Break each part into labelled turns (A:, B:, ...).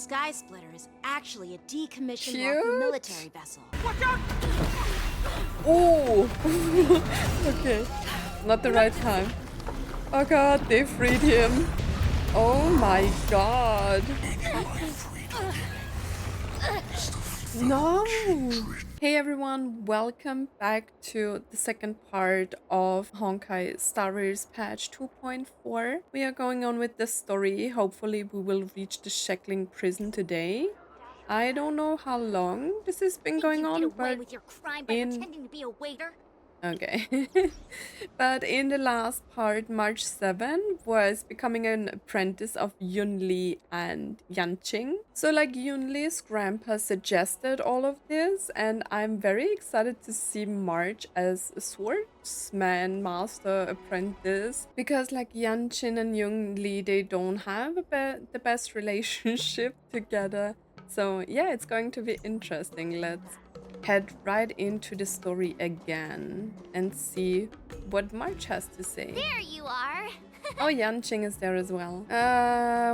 A: Sky Splitter is actually a decommissioned
B: Cute.
A: Wafu military vessel.
B: Oh! Okay. Not the right time. Oh god, they freed him. Oh my god. No! Hey everyone, welcome back to the second part of Honkai Star Wars patch 2.4. We are going on with the story. Hopefully we will reach the Shackling Prison today. I don't know how long this has been going on, but
A: with your crime by pretending to be a waiter?
B: okay. But in the last part, March 7 was becoming an apprentice of Yunli and Yanqing. So like Yunli's grandpa suggested all of this, and I'm very excited to see March as a swordsman, master, apprentice, because like Yanqing and Yunli, they don't have the best relationship together. So yeah, it's going to be interesting. Let's head right into the story again and see what March has to say.
C: There you are!
B: Oh, Yanqing is there as well.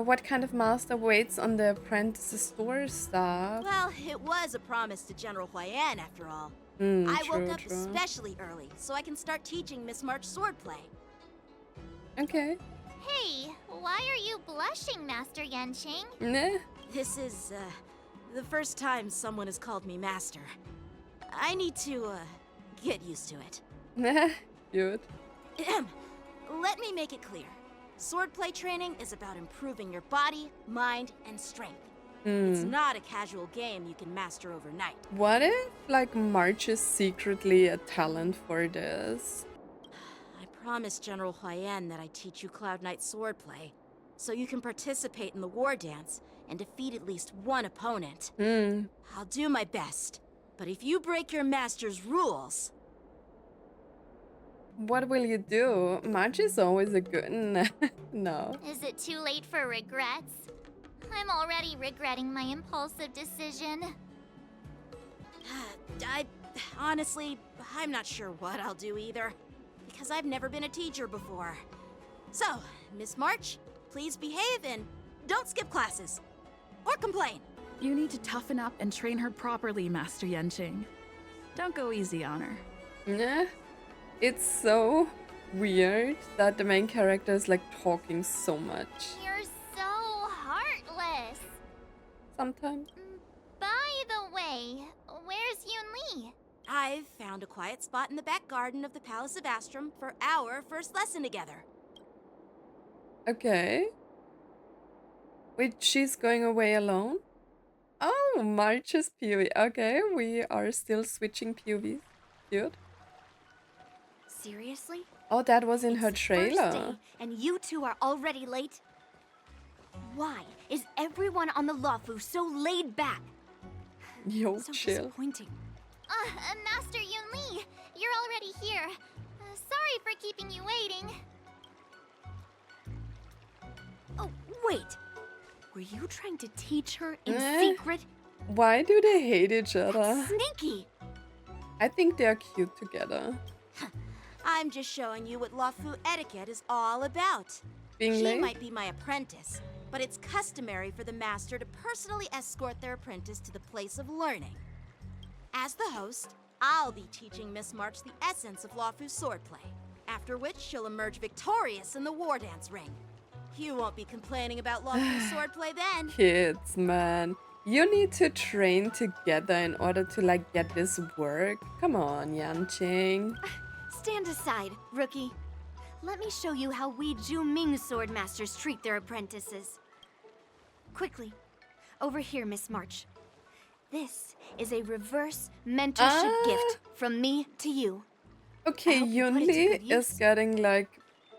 B: What kind of master waits on the apprentice's store staff?
A: Well, it was a promise to General Huayan after all.
B: Mm,
A: I
B: true,
A: woke up
B: true.
A: especially early so I can start teaching Miss March swordplay.
B: Okay.
C: Hey, why are you blushing, Master Yanqing?
B: Nah.
A: This is, the first time someone has called me master. I need to, get used to it.
B: Nah. Cute.
A: Let me make it clear. Swordplay training is about improving your body, mind, and strength. It's not a casual game you can master overnight.
B: What if, like, March is secretly a talent for this?
A: I promised General Huayan that I'd teach you Cloud Knight swordplay, so you can participate in the war dance and defeat at least one opponent. I'll do my best, but if you break your master's rules...
B: What will you do? March is always a good... No.
C: Is it too late for regrets? I'm already regretting my impulsive decision.
A: Honestly, I'm not sure what I'll do either, because I've never been a teacher before. So, Miss March, please behave and don't skip classes. Or complain.
D: You need to toughen up and train her properly, Master Yanqing. Don't go easy on her.
B: Yeah. It's so weird that the main character is like talking so much.
C: You're so heartless.
B: Sometimes.
C: By the way, where's Yunli?
A: I've found a quiet spot in the back garden of the Palace of Astrum for our first lesson together.
B: Okay. Wait, she's going away alone? Oh, March's POV. Okay, we are still switching POVs. Cute.
E: Seriously?
B: Oh, that was in her
E: It's
B: trailer.
E: First day, and you two are already late? Why is everyone on the Luofu so laid back?
B: Yo,
E: So
B: chill.
E: disappointing.
C: Master Yunli, you're already here. Sorry for keeping you waiting.
E: Oh, wait. Were you trying to teach her in
B: Eh?
E: secret?
B: Why do they hate each other?
E: Sneaky!
B: I think they're cute together.
A: I'm just showing you what Luofu etiquette is all about.
B: Being
A: She
B: late?
A: might be my apprentice, but it's customary for the master to personally escort their apprentice to the place of learning. As the host, I'll be teaching Miss March the essence of Luofu swordplay, after which she'll emerge victorious in the war dance ring. You won't be complaining about Luofu swordplay then.
B: Kids, man. You need to train together in order to like get this work. Come on, Yanqing.
E: Stand aside, rookie. Let me show you how we Zhu-Ming sword masters treat their apprentices. Quickly, over here, Miss March. This is a reverse mentorship gift from me to you.
B: Okay,
E: I hope you put it to
B: Yunli
E: good use.
B: is getting like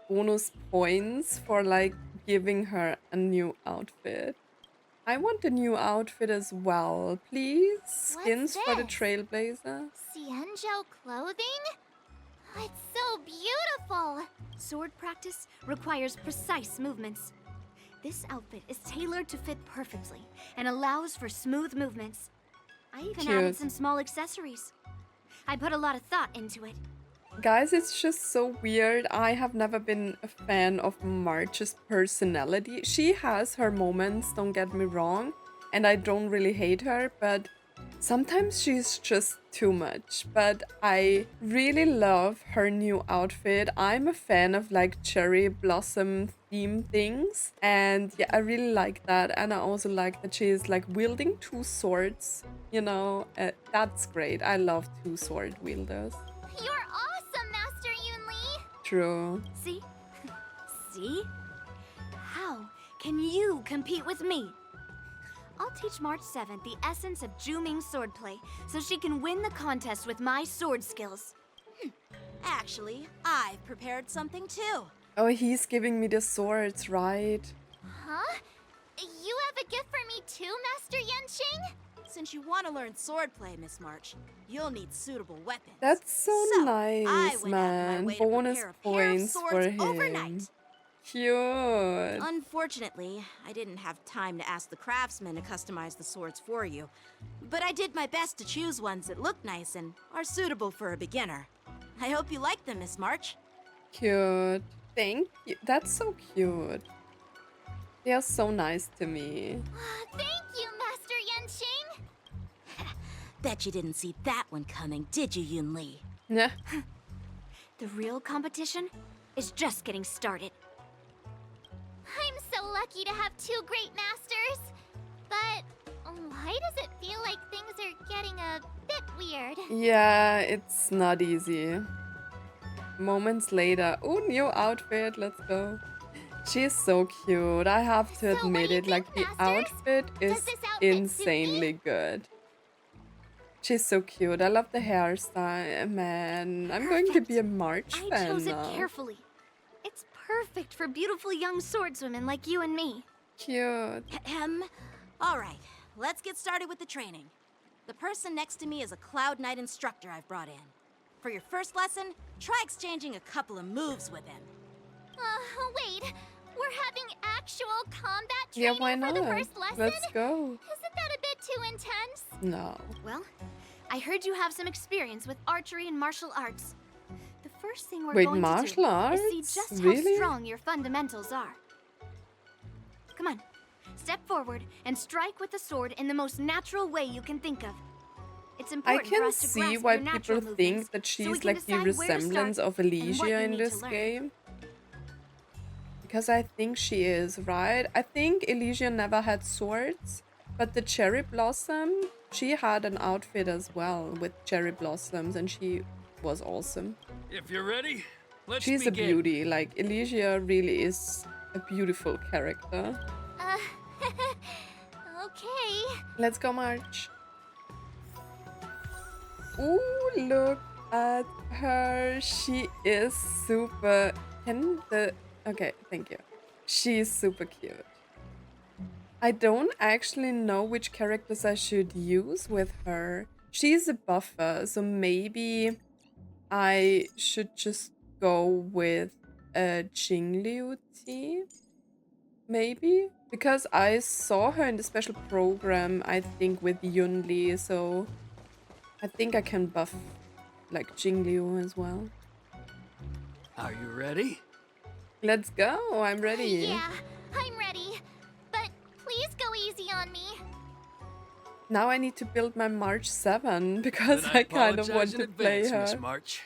B: bonus points for like giving her a new outfit. I want a new outfit as well, please. Skins for the
C: this?
B: Trailblazer.
C: Xianzhou clothing? It's so beautiful.
E: Sword practice requires precise movements. This outfit is tailored to fit perfectly and allows for smooth movements. I even added
B: Cute.
E: some small accessories. I put a lot of thought into it.
B: Guys, it's just so weird. I have never been a fan of March's personality. She has her moments, don't get me wrong. and I don't really hate her, but sometimes she's just too much. But I really love her new outfit. I'm a fan of like cherry blossom theme things, and yeah, I really like that. And I also like that she's like wielding two swords, you know. That's great. I love two sword wielders.
C: You're awesome, Master Yunli!
B: True.
E: See? See? How can you compete with me? I'll teach March 7th the essence of Zhuming's swordplay so she can win the contest with my sword skills.
A: Actually, I've prepared something too.
B: Oh, he's giving me the swords, right?
C: Huh? You have a gift for me too, Master Yanqing?
A: Since you want to learn swordplay, Miss March, you'll need suitable weapons.
B: That's so
A: I
B: nice,
A: went out of my
B: man.
A: way to
B: Bonus
A: prepare a pair of
B: points for
A: swords
B: him.
A: overnight.
B: Cute.
A: Unfortunately, I didn't have time to ask the craftsman to customize the swords for you. But I did my best to choose ones that look nice and are suitable for a beginner. I hope you like them, Miss March.
B: Cute. Thank you. That's so cute. They are so nice to me.
C: Thank you, Master Yanqing!
A: Bet you didn't see that one coming, did you, Yunli?
B: Yeah.
E: The real competition is just getting started.
C: I'm so lucky to have two great masters. But why does it feel like things are getting a bit weird?
B: Yeah, it's not easy. Moments later. Oh, new outfit. Let's go. She's so cute. I have to
C: So
B: admit
C: what do you
B: it. Like, the
C: think, Masters?
B: outfit
C: Does
B: is
C: this outfit suit me?
B: insanely good. She's so cute. I love the hairstyle. Man, I'm going to be a March
E: I
B: fan
E: chose it
B: now.
E: carefully. It's perfect for beautiful young swordswomen like you and me.
B: Cute.
A: Ahem. All right, let's get started with the training. The person next to me is a Cloud Knight instructor I've brought in. For your first lesson, try exchanging a couple of moves with him.
C: Wait. We're having actual combat
B: Yeah,
C: training
B: why
C: for
B: not?
C: the first lesson?
B: Let's go.
C: Isn't that a bit too intense?
B: No.
E: Well, I heard you have some experience with archery and martial arts. The first thing we're
B: Wait,
E: going
B: martial
E: to do is
B: arts?
E: see just
B: Really?
E: how strong your fundamentals are. Come on, step forward and strike with the sword in the most natural way you can think of. It's
B: I
E: important for
B: can
E: us to
B: see
E: grasp
B: why
E: your natural
B: people
E: movements
B: think that
E: so we
B: she's
E: can
B: like the
E: decide where to start
B: resemblance of
E: and what
B: Alicia
E: you
B: in
E: need to
B: this
E: learn.
B: game. Because I think she is, right? I think Alicia never had swords, but the cherry blossom, she had an outfit as well with cherry blossoms, and she was awesome.
F: If you're ready, let's
B: She's
F: begin.
B: a beauty. Like, Alicia really is a beautiful character.
C: Okay.
B: Let's go, March. Ooh, look at her. She is super... Okay, thank you. She's super cute. I don't actually know which characters I should use with her. She's a buffer, so maybe I should just go with Jingliu Ti. Maybe? Because I saw her in the special program, I think, with Yunli, so I think I can buff like Jingliu as well.
F: Are you ready?
B: Let's go, I'm ready.
C: Yeah, I'm ready. But please go easy on me.
B: Now I need to build my March 7 because
F: Then
B: I kind of
F: apologize
B: want
F: in
B: to play
F: advance,
B: her.
F: Miss March.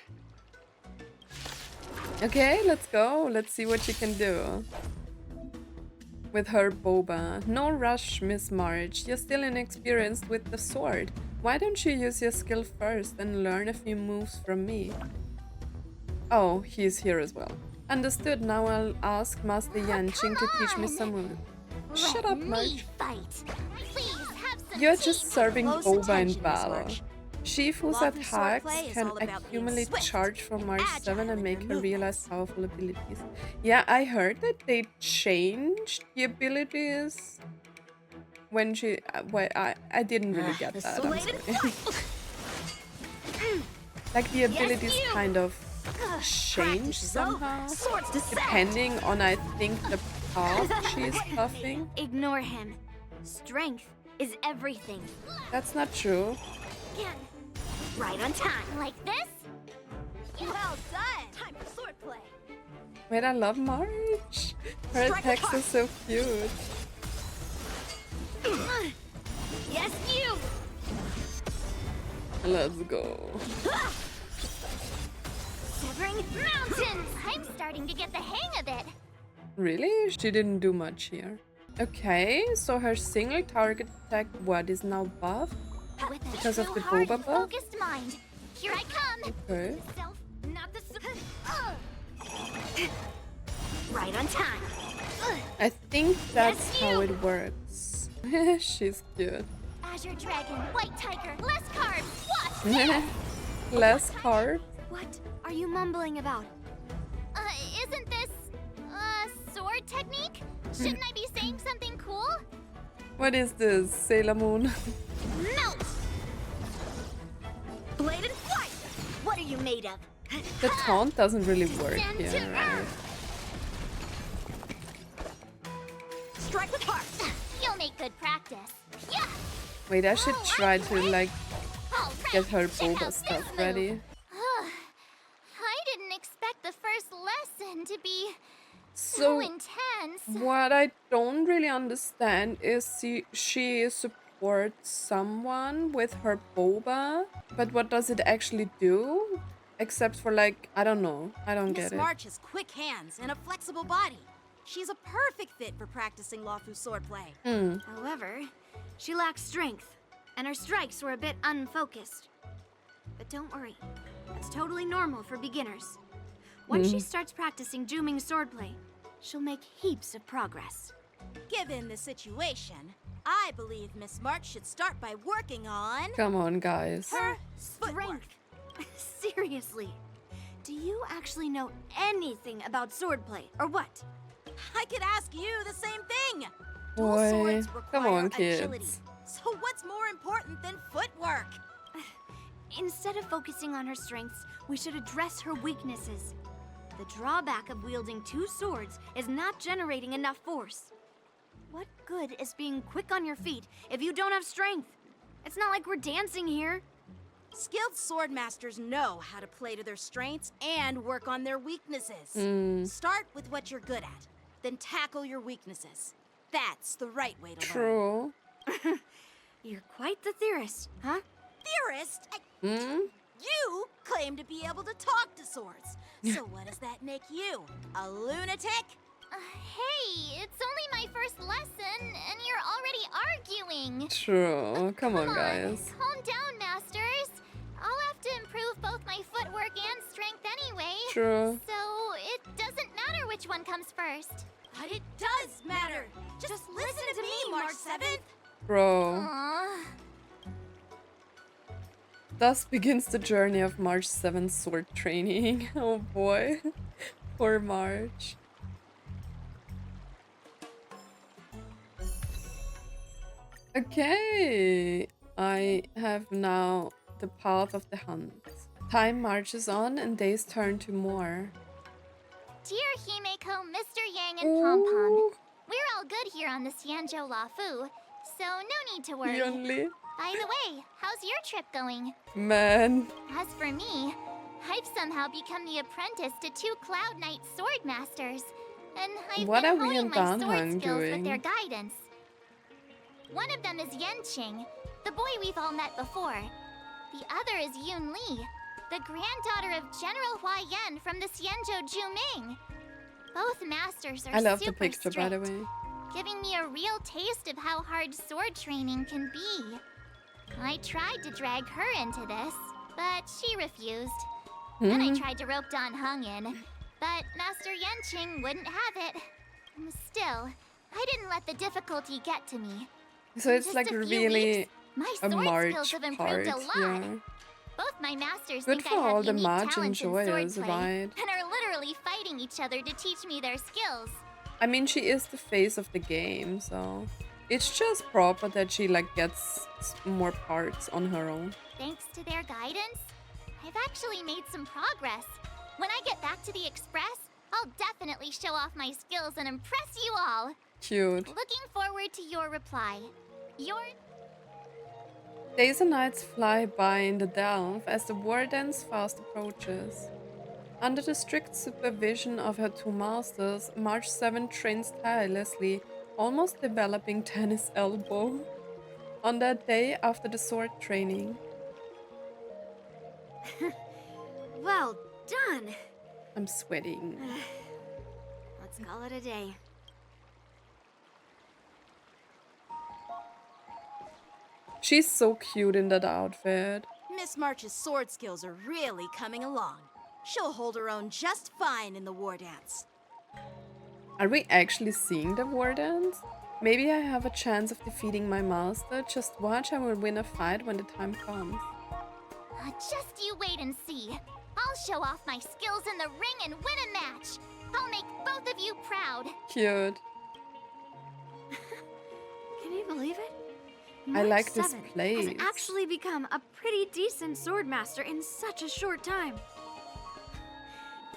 B: Okay, let's go. Let's see what she can do. With her boba. No rush, Miss March. You're still inexperienced with the sword. Why don't you use your skill first and learn a few moves from me? Oh, he's here as well. Understood. Now I'll ask Master Yanqing to teach me some moves. Shut up,
C: Me
B: March.
C: fight. Please have some
B: You're
C: tea.
B: just serving
A: Close
B: boba in
A: attention, Miss
B: battle.
A: March.
B: Shifu's
A: Lawful
B: attacks
A: swordplay is
B: can
A: all about being
B: accumulate
A: swift,
B: charge from March
A: agile
B: 7 and
A: in
B: make
A: your
B: her realize
A: movements.
B: powerful abilities. Yeah, I heard that they changed the abilities when she... wait, I didn't really get
A: The
B: that, I'm
A: slated
B: sorry. Like, the abilities
A: you.
B: kind of change
A: Practice is over.
B: somehow,
A: Swords to set.
B: depending on, I think, the path she's buffing.
E: Ignore him. Strength is everything.
B: That's not true.
E: Again. Right on time.
C: Like this?
A: Well done. Time for swordplay.
B: Wait, I love March. Her
A: Strike
B: attacks
A: hard.
B: are so cute. Let's go.
C: Severing mountains! I'm starting to get the hang of it.
B: Really? She didn't do much here. Okay, so her single target attack what is now buffed?
C: With a
B: Because of
C: true
B: the
C: heart
B: boba
C: and
B: buff?
C: focused mind. Here I come.
B: Okay.
C: Self, not the right on time.
B: I think that's how it works. She's cute.
C: Azure Dragon, White Tiger, less carbs. What?
B: Less carb.
E: What are you mumbling about?
C: Isn't this sword technique? Shouldn't I be saying something cool?
B: What is this? Sailor Moon?
C: Melt!
E: Blade and flight! What are you made of?
B: The taunt doesn't really work
C: Descend
B: here,
C: to
B: right?
C: earth.
E: Strike with heart!
C: You'll make good practice. Yeah!
B: Wait, I should try to like
C: All right,
B: get her
C: check out
B: boba
C: this
B: stuff
C: move.
B: ready.
C: I didn't expect the first lesson to be so
B: So
C: intense.
B: what I don't really understand is she supports someone with her boba, but what does it actually do? Except for like, I don't know. I don't
A: Miss
B: get it.
A: March has quick hands and a flexible body. She's a perfect fit for practicing Lawfu swordplay.
E: However, she lacks strength, and her strikes were a bit unfocused. But don't worry, that's totally normal for beginners. Once she starts practicing Juming swordplay, she'll make heaps of progress.
A: Given the situation, I believe Miss March should start by working on
B: Come on, guys.
A: her footwork.
E: Seriously, do you actually know anything about swordplay, or what?
A: I could ask you the same thing. Dual
B: Boy,
A: swords
B: come
A: require
B: on,
A: agility.
B: kids.
A: So what's more important than footwork?
E: Instead of focusing on her strengths, we should address her weaknesses. The drawback of wielding two swords is not generating enough force. What good is being quick on your feet if you don't have strength? It's not like we're dancing here.
A: Skilled sword masters know how to play to their strengths and work on their weaknesses. Start with what you're good at, then tackle your weaknesses. That's the right way to learn.
B: True.
E: You're quite the theorist, huh?
A: Theorist, you claim to be able to talk to swords. So what does that make you? A lunatic?
C: Hey, it's only my first lesson, and you're already arguing.
B: True. Come on, guys.
C: Calm down, masters. I'll have to improve both my footwork and strength anyway.
B: True.
C: So it doesn't matter which one comes first.
A: But it does matter. Just listen to me, March 7th.
B: Bro.
C: Aww.
B: Thus begins the journey of March 7th sword training. Oh boy. Poor March. Okay. I have now the path of the hunt. Time marches on and days turn to more.
C: Dear Himeko, Mr. Yang, and Pom Pom,
B: Ooh,
C: we're all good here on the Xianzhou Lafu, so no need to worry.
B: Yunli.
C: By the way, how's your trip going?
B: Man.
C: As for me, I've somehow become the apprentice to two Cloud Knight sword masters, and I've
B: What
C: been
B: are we
C: honing
B: and
C: my
B: Dan
C: sword
B: Heng
C: skills
B: doing?
C: with their guidance. One of them is Yanqing, the boy we've all met before. The other is Yun Li, the granddaughter of General Hua Yan from the Xianzhou Juming. Both masters are
B: I love the
C: super
B: picture, by the
C: strict,
B: way.
C: giving me a real taste of how hard sword training can be. I tried to drag her into this, but she refused. Then I tried to rope Don Heng in, but Master Yanqing wouldn't have it. Still, I didn't let the difficulty get to me.
B: So it's
C: Just
B: like
C: a few
B: really
C: weeks, my
B: a
C: sword
B: March
C: skills have
B: part.
C: improved a lot.
B: Yeah.
C: Both my masters
B: Good
C: think
B: for
C: I have
B: all the
C: unique
B: March
C: talents in
B: enjoyers,
C: swordplay,
B: right?
C: and are literally fighting each other to teach me their skills.
B: I mean, she is the face of the game, so it's just proper that she like gets more parts on her own.
C: Thanks to their guidance, I've actually made some progress. When I get back to the Express, I'll definitely show off my skills and impress you all.
B: Cute.
C: Looking forward to your reply. Your...
B: Days and nights fly by in the delve as the war dance fast approaches. Under the strict supervision of her two masters, March 7 trains tirelessly, almost developing tennis elbow. On that day after the sword training,
E: Well done.
B: I'm sweating.
E: Let's call it a day.
B: She's so cute in that outfit.
A: Miss March's sword skills are really coming along. She'll hold her own just fine in the war dance.
B: Are we actually seeing the war dance? Maybe I have a chance of defeating my master. Just watch, I will win a fight when the time comes.
C: Just you wait and see. I'll show off my skills in the ring and win a match. I'll make both of you proud.
B: Cute.
E: Can you believe it?
B: I
E: March
B: like this
E: 7th
B: place.
E: has actually become a pretty decent swordmaster in such a short time.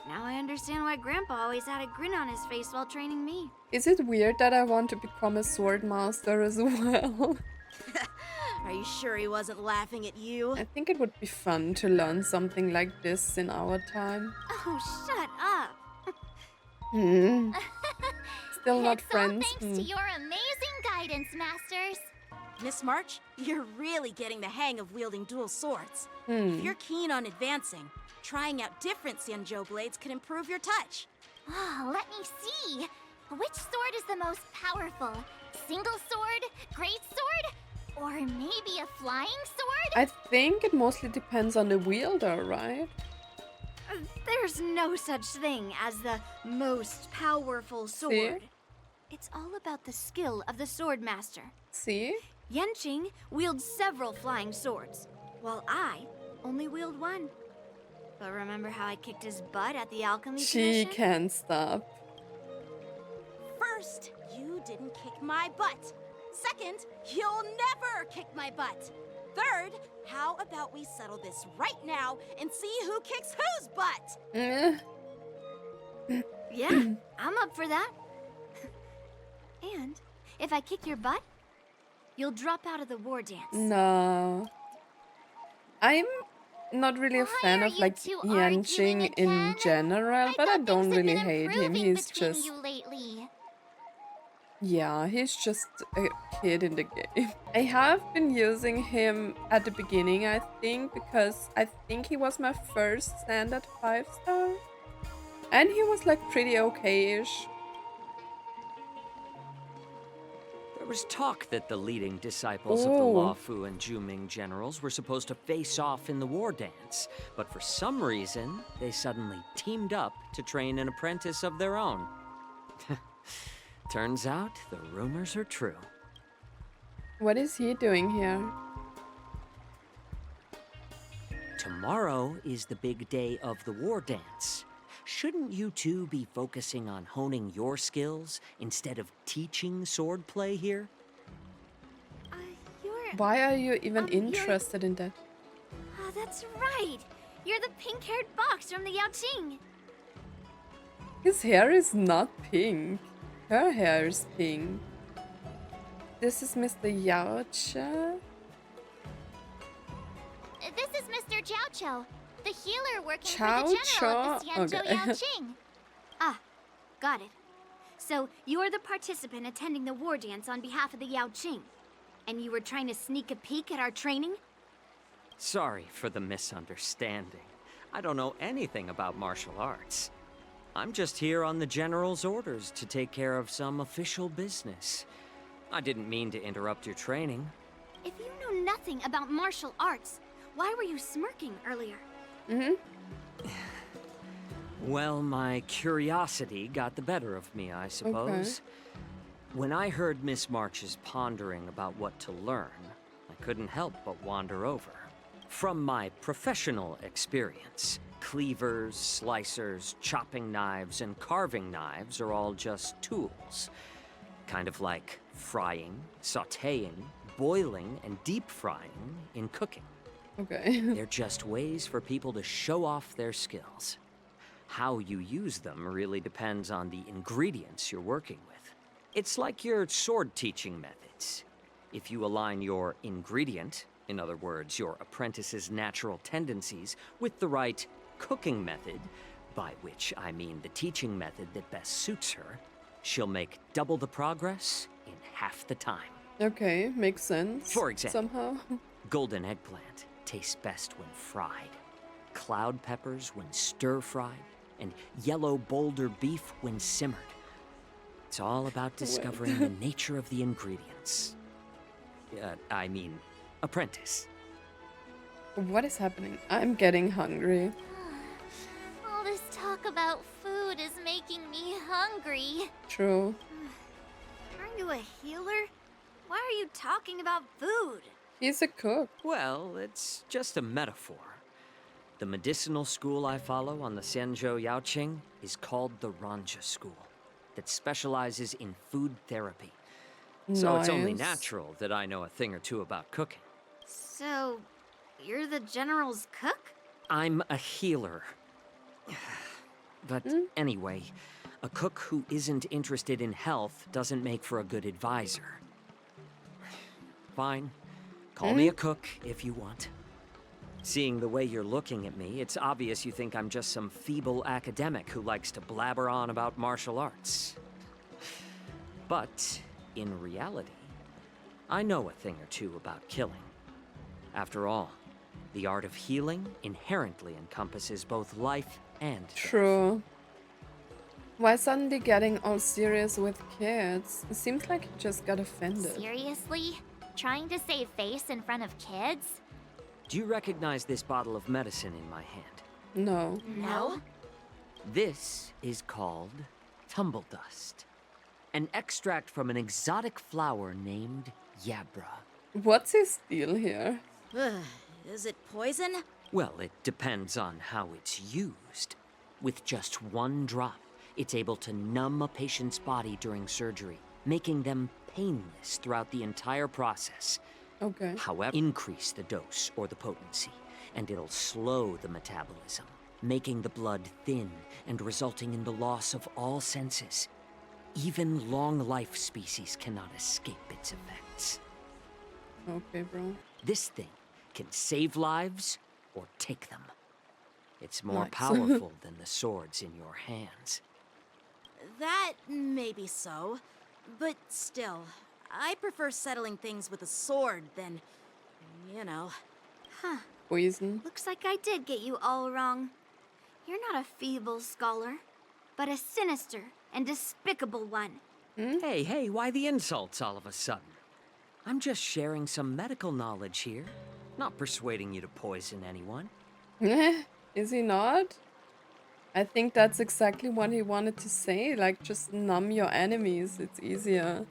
E: Now I understand why Grandpa always had a grin on his face while training me.
B: Is it weird that I want to become a sword master as well?
A: Are you sure he wasn't laughing at you?
B: I think it would be fun to learn something like this in our time.
E: Oh, shut up.
B: Hmm. Still not
C: It's
B: friends.
C: all thanks to your amazing guidance, Masters.
A: Miss March, you're really getting the hang of wielding dual swords.
B: Hmm.
A: If you're keen on advancing, trying out different Xianzhou blades can improve your touch.
C: Oh, let me see. Which sword is the most powerful? Single sword? Great sword? Or maybe a flying sword?
B: I think it mostly depends on the wielder, right?
E: There's no such thing as the most powerful sword. It's all about the skill of the swordmaster.
B: See?
E: Yanqing wields several flying swords, while I only wield one. But remember how I kicked his butt at the alchemy
B: She
E: commission?
B: can't stop.
A: First, you didn't kick my butt. Second, you'll never kick my butt. Third, how about we settle this right now and see who kicks whose butt?
B: Eh.
E: Yeah, I'm up for that. And if I kick your butt, you'll drop out of the war dance.
B: No. I'm not really a
C: Why
B: fan
C: are
B: of
C: you
B: like
C: two arguing
B: Yanqing in
C: again?
B: general, but I
C: thought
B: don't
C: things had
B: really
C: been
B: hate him.
C: improving
B: He's
C: between
B: just
C: you lately.
B: yeah, he's just a kid in the game. I have been using him at the beginning, I think, because I think he was my first standard 5-star. And he was like pretty okay-ish.
G: There was talk that the leading disciples of the
B: Oh.
G: Luofu and Juming generals were supposed to face off in the war dance, but for some reason, they suddenly teamed up to train an apprentice of their own. Turns out the rumors are true.
B: What is he doing here?
G: Tomorrow is the big day of the war dance. Shouldn't you two be focusing on honing your skills instead of teaching swordplay here?
E: You're...
B: Why are you even
E: you're-
B: interested in that?
E: Oh, that's right. You're the pink-haired box from the Yaoqing.
B: His hair is not pink. Her hair is pink. This is Mr. Yaoqiu.
C: This is Mr. Jiaoqiu, the healer working
B: Jiaoqiu?
C: for the general of the Xianzhou
B: Okay.
C: Yanqing.
E: Ah, got it. So you're the participant attending the war dance on behalf of the Yaoqing. And you were trying to sneak a peek at our training?
G: Sorry for the misunderstanding. I don't know anything about martial arts. I'm just here on the General's orders to take care of some official business. I didn't mean to interrupt your training.
E: If you know nothing about martial arts, why were you smirking earlier?
G: Well, my curiosity got the better of me, I suppose. When I heard Miss March's pondering about what to learn, I couldn't help but wander over. From my professional experience, cleavers, slicers, chopping knives, and carving knives are all just tools. Kind of like frying, sautéing, boiling, and deep frying in cooking.
B: Okay.
G: They're just ways for people to show off their skills. How you use them really depends on the ingredients you're working with. It's like your sword teaching methods. If you align your ingredient, in other words, your apprentice's natural tendencies, with the right cooking method, by which I mean the teaching method that best suits her, she'll make double the progress in half the time.
B: Okay, makes sense.
G: For example.
B: Somehow.
G: Golden eggplant tastes best when fried. cloud peppers when stir-fried, and yellow boulder beef when simmered. It's all about discovering the nature of the ingredients. I mean, apprentice.
B: What is happening? I'm getting hungry.
C: All this talk about food is making me hungry.
B: True.
E: Aren't you a healer? Why are you talking about food?
B: He's a cook.
G: Well, it's just a metaphor. The medicinal school I follow on the Xianzhou Yaoqing is called the Ranja School, that specializes in food therapy. So it's only
B: Nice.
G: natural that I know a thing or two about cooking.
E: So, you're the general's cook?
G: I'm a healer. But anyway, a cook who isn't interested in health doesn't make for a good advisor. Fine. Call me a cook if you want. Seeing the way you're looking at me, it's obvious you think I'm just some feeble academic who likes to blabber on about martial arts. But, in reality, I know a thing or two about killing. After all, the art of healing inherently encompasses both life and death.
B: True. Why suddenly getting all serious with kids? It seems like he just got offended.
C: Seriously? Trying to save face in front of kids?
G: Do you recognize this bottle of medicine in my hand?
B: No.
A: No?
G: This is called tumble dust, an extract from an exotic flower named Yabra.
B: What's his deal here?
A: Is it poison?
G: Well, it depends on how it's used. With just one drop, it's able to numb a patient's body during surgery, making them painless throughout the entire process.
B: Okay.
G: However, increase the dose or the potency, and it'll slow the metabolism, making the blood thin and resulting in the loss of all senses. Even long-life species cannot escape its effects.
B: Okay, bro.
G: This thing can save lives or take them. It's more
B: Nice.
G: powerful than the swords in your hands.
A: That may be so, but still, I prefer settling things with a sword than, you know.
B: Poison.
E: Looks like I did get you all wrong. You're not a feeble scholar, but a sinister and despicable one.
G: Hey, why the insults all of a sudden? I'm just sharing some medical knowledge here, not persuading you to poison anyone.
B: Is he not? I think that's exactly what he wanted to say. Like, just numb your enemies. It's easier.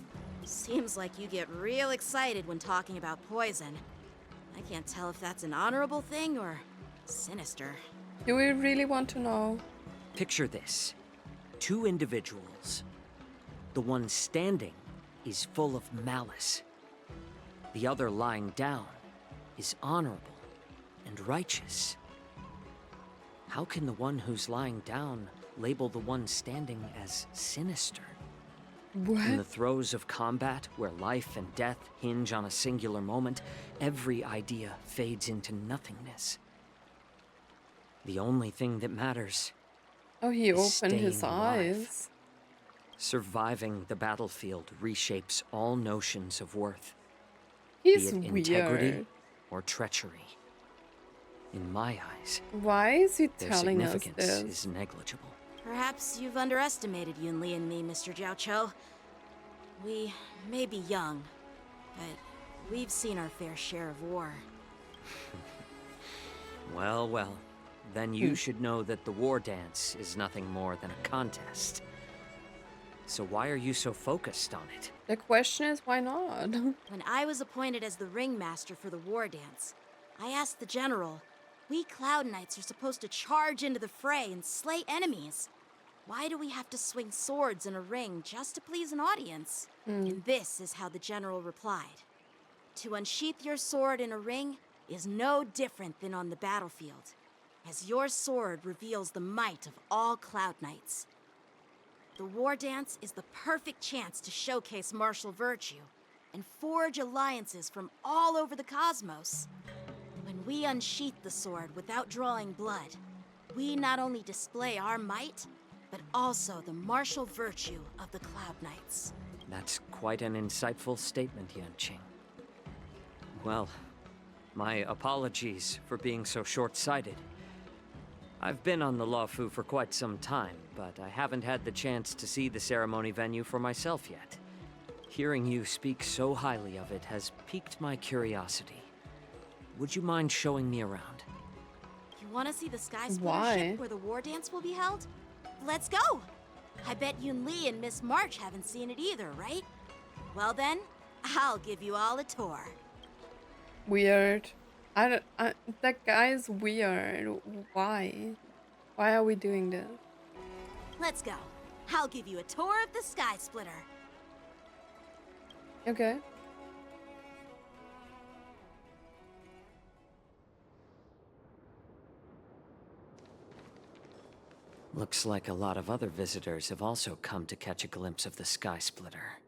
A: Seems like you get real excited when talking about poison. I can't tell if that's an honorable thing or sinister.
B: Do we really want to know?
G: Picture this. 2 individuals. The one standing is full of malice. The other lying down is honorable and righteous. How can the one who's lying down label the one standing as sinister? In the
B: What?
G: throes of combat, where life and death hinge on a singular moment, every idea fades into nothingness. The only thing that matters,
B: Oh, he
G: is
B: opened his
G: staying alive.
B: eyes.
G: surviving the battlefield reshapes all notions of worth,
B: He's
G: be it integrity
B: weird.
G: or treachery. In my eyes,
B: Why is he
G: their
B: telling us
G: significance
B: this?
G: is negligible.
A: Perhaps you've underestimated Yunli and me, Mr. Jiaoqiu. We may be young, but we've seen our fair share of war.
G: Well, then you should know that the war dance is nothing more than a contest. So why are you so focused on it?
B: The question is, why not?
A: When I was appointed as the ringmaster for the war dance, I asked the general, we Cloud Knights are supposed to charge into the fray and slay enemies. Why do we have to swing swords in a ring just to please an audience? And this is how the general replied. To unsheath your sword in a ring is no different than on the battlefield, as your sword reveals the might of all Cloud Knights. The war dance is the perfect chance to showcase martial virtue and forge alliances from all over the cosmos. When we unsheath the sword without drawing blood, we not only display our might, but also the martial virtue of the Cloud Knights.
G: That's quite an insightful statement, Yanqing. Well, my apologies for being so short-sighted. I've been on the Luofu for quite some time, but I haven't had the chance to see the ceremony venue for myself yet. Hearing you speak so highly of it has piqued my curiosity. Would you mind showing me around?
A: You want to see the Sky Splitter
B: Why?
A: ship where the war dance will be held? Let's go! I bet Yunli and Miss March haven't seen it either, right? Well then, I'll give you all a tour.
B: Weird. That guy's weird. Why? Why are we doing this?
A: Let's go. I'll give you a tour of the Sky Splitter.
B: Okay.
G: Looks like a lot of other visitors have also come to catch a glimpse of the Sky Splitter.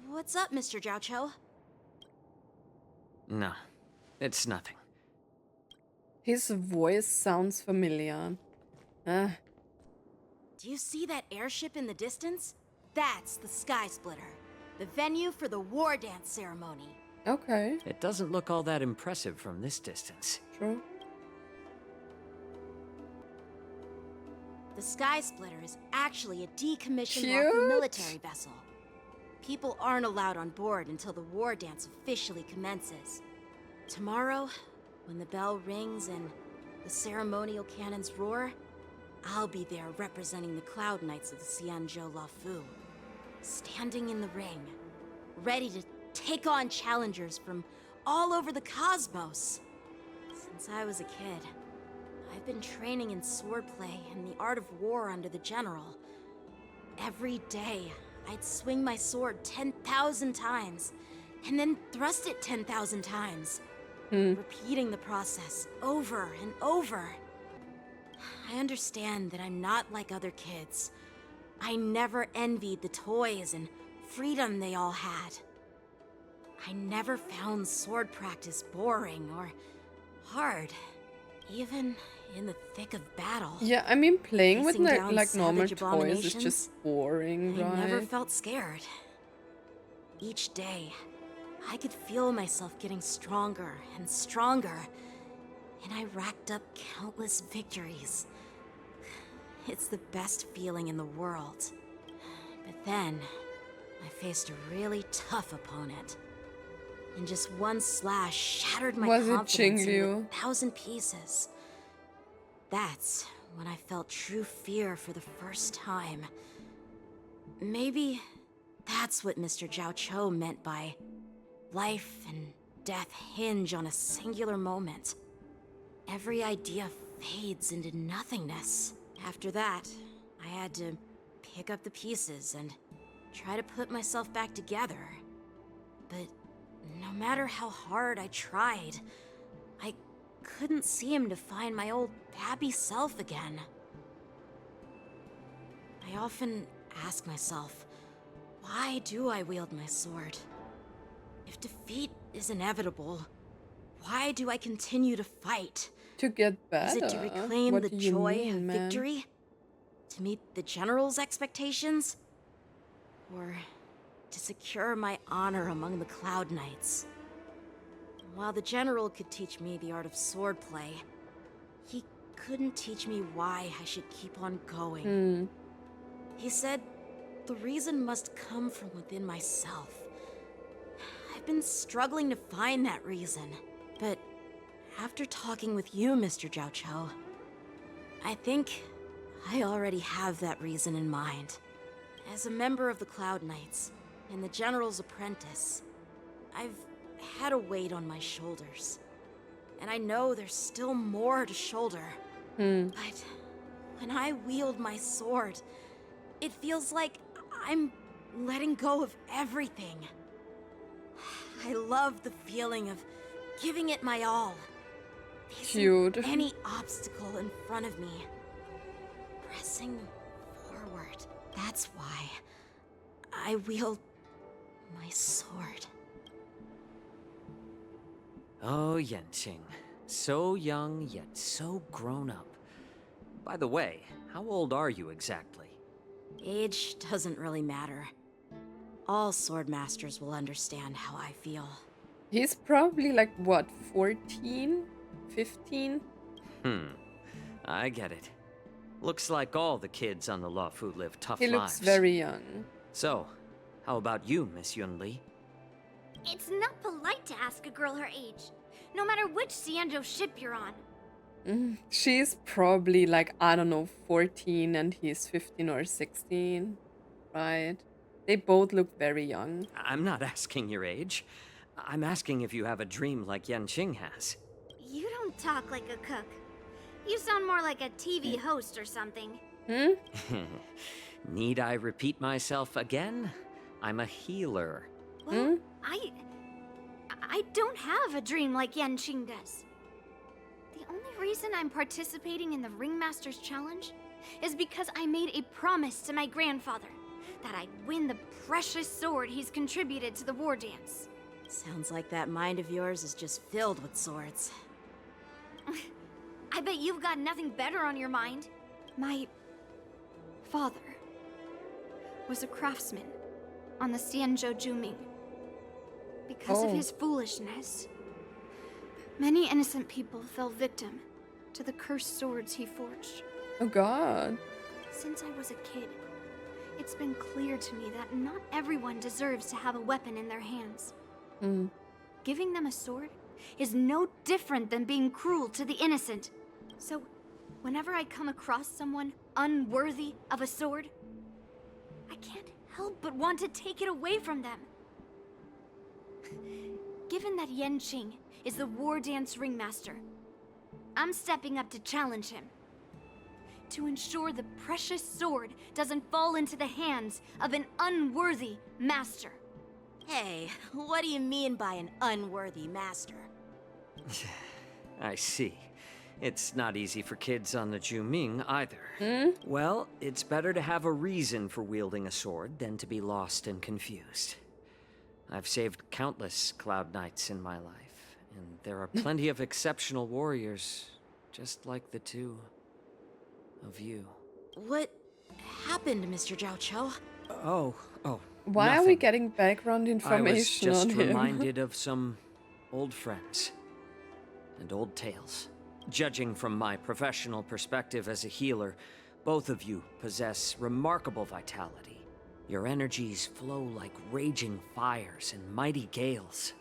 A: What's up, Mr. Jiaoqiu?
G: No, it's nothing.
B: His voice sounds familiar.
A: Do you see that airship in the distance? That's the Sky Splitter, the venue for the war dance ceremony.
B: Okay,
G: It doesn't look all that impressive from this distance.
B: true.
A: The Sky Splitter is actually a decommissioned
B: Cute.
A: Luofu military vessel. People aren't allowed on board until the war dance officially commences. Tomorrow, when the bell rings and the ceremonial cannons roar, I'll be there representing the Cloud Knights of the Xianzhou Luofu, standing in the ring, ready to take on challengers from all over the cosmos. Since I was a kid, I've been training in swordplay and the art of war under the general. Every day, I'd swing my sword 10,000 times, and then thrust it 10,000 times, repeating the process over and over. I understand that I'm not like other kids. I never envied the toys and freedom they all had. I never found sword practice boring or hard, even in the thick of battle.
B: Yeah, I mean, playing with
A: Facing down
B: like normal
A: savage
B: toys is just boring,
A: I never
B: right?
A: felt scared. Each day, I could feel myself getting stronger and stronger, and I racked up countless victories. It's the best feeling in the world. But then, I faced a really tough opponent. And just one slash shattered my
B: Was it
A: confidence into
B: Qingyu?
A: 1,000 pieces. That's when I felt true fear for the first time. Maybe that's what Mr. Jiaoqiu meant by life and death hinge on a singular moment. Every idea fades into nothingness. After that, I had to pick up the pieces and try to put myself back together. But no matter how hard I tried, I couldn't seem to find my old happy self again. I often ask myself, why do I wield my sword? If defeat is inevitable, why do I continue to fight?
B: To get better.
A: Is it to reclaim
B: What
A: the
B: do you
A: joy
B: mean,
A: of
B: man?
A: victory? To meet the general's expectations? Or to secure my honor among the Cloud Knights? While the general could teach me the art of swordplay, he couldn't teach me why I should keep on going. He said the reason must come from within myself. I've been struggling to find that reason, but after talking with you, Mr. Jiaoqiu, I think I already have that reason in mind. As a member of the Cloud Knights and the General's apprentice, I've had a weight on my shoulders. And I know there's still more to shoulder. But when I wield my sword, it feels like I'm letting go of everything. I love the feeling of giving it my all. Facing
B: Cute.
A: any obstacle in front of me. Pressing forward. That's why I wield my sword.
G: Oh, Yanqing. So young, yet so grown up. By the way, how old are you exactly?
A: Age doesn't really matter. All sword masters will understand how I feel.
B: He's probably like, what, 14? 15?
G: I get it. Looks like all the kids on the Luofu live tough
B: He
G: lives.
B: looks very young.
G: So, how about you, Miss Yunli?
E: It's not polite to ask a girl her age, no matter which Xianzhou ship you're on.
B: She's probably like, I don't know, 14 and he's 15 or 16, right? They both look very young.
G: I'm not asking your age. I'm asking if you have a dream like Yanqing has.
E: You don't talk like a cook. You sound more like a TV host or something.
G: Need I repeat myself again? I'm a healer.
E: Well, I don't have a dream like Yanqing does. The only reason I'm participating in the Ringmaster's Challenge is because I made a promise to my grandfather that I'd win the precious sword he's contributed to the war dance.
A: Sounds like that mind of yours is just filled with swords.
E: I bet you've got nothing better on your mind. My father was a craftsman on the Xianzhou Juming. Because of his foolishness, many innocent people fell victim to the cursed swords he forged.
B: Oh god.
E: Since I was a kid, it's been clear to me that not everyone deserves to have a weapon in their hands. Giving them a sword is no different than being cruel to the innocent. So, whenever I come across someone unworthy of a sword, I can't help but want to take it away from them. Given that Yanqing is the war dance ringmaster, I'm stepping up to challenge him. To ensure the precious sword doesn't fall into the hands of an unworthy master.
A: Hey, what do you mean by an unworthy master?
G: I see. It's not easy for kids on the Juming either. Well, it's better to have a reason for wielding a sword than to be lost and confused. I've saved countless Cloud Knights in my life, and there are plenty of exceptional warriors, just like the two of you.
A: What happened, Mr. Jiaoqiu?
G: Oh,
B: Why are we
G: nothing.
B: getting background
G: I
B: information
G: was just
B: on him?
G: reminded of some old friends and old tales. Judging from my professional perspective as a healer, both of you possess remarkable vitality. Your energies flow like raging fires and mighty gales.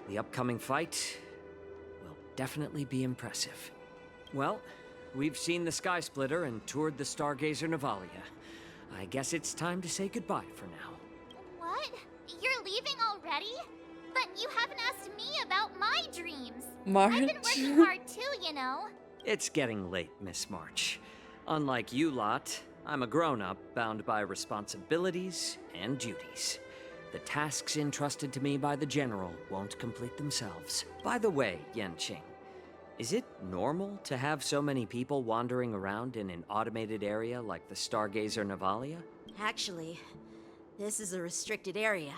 G: The upcoming fight will definitely be impressive. Well, we've seen the Sky Splitter and toured the Stargazer Navalia. I guess it's time to say goodbye for now.
C: What? You're leaving already? But you haven't asked me about my dreams.
B: March.
C: I've been working hard too, you know.
G: It's getting late, Miss March. Unlike you lot, I'm a grown-up bound by responsibilities and duties. The tasks entrusted to me by the General won't complete themselves. By the way, Yanqing, is it normal to have so many people wandering around in an automated area like the Stargazer Navalia?
A: Actually, this is a restricted area.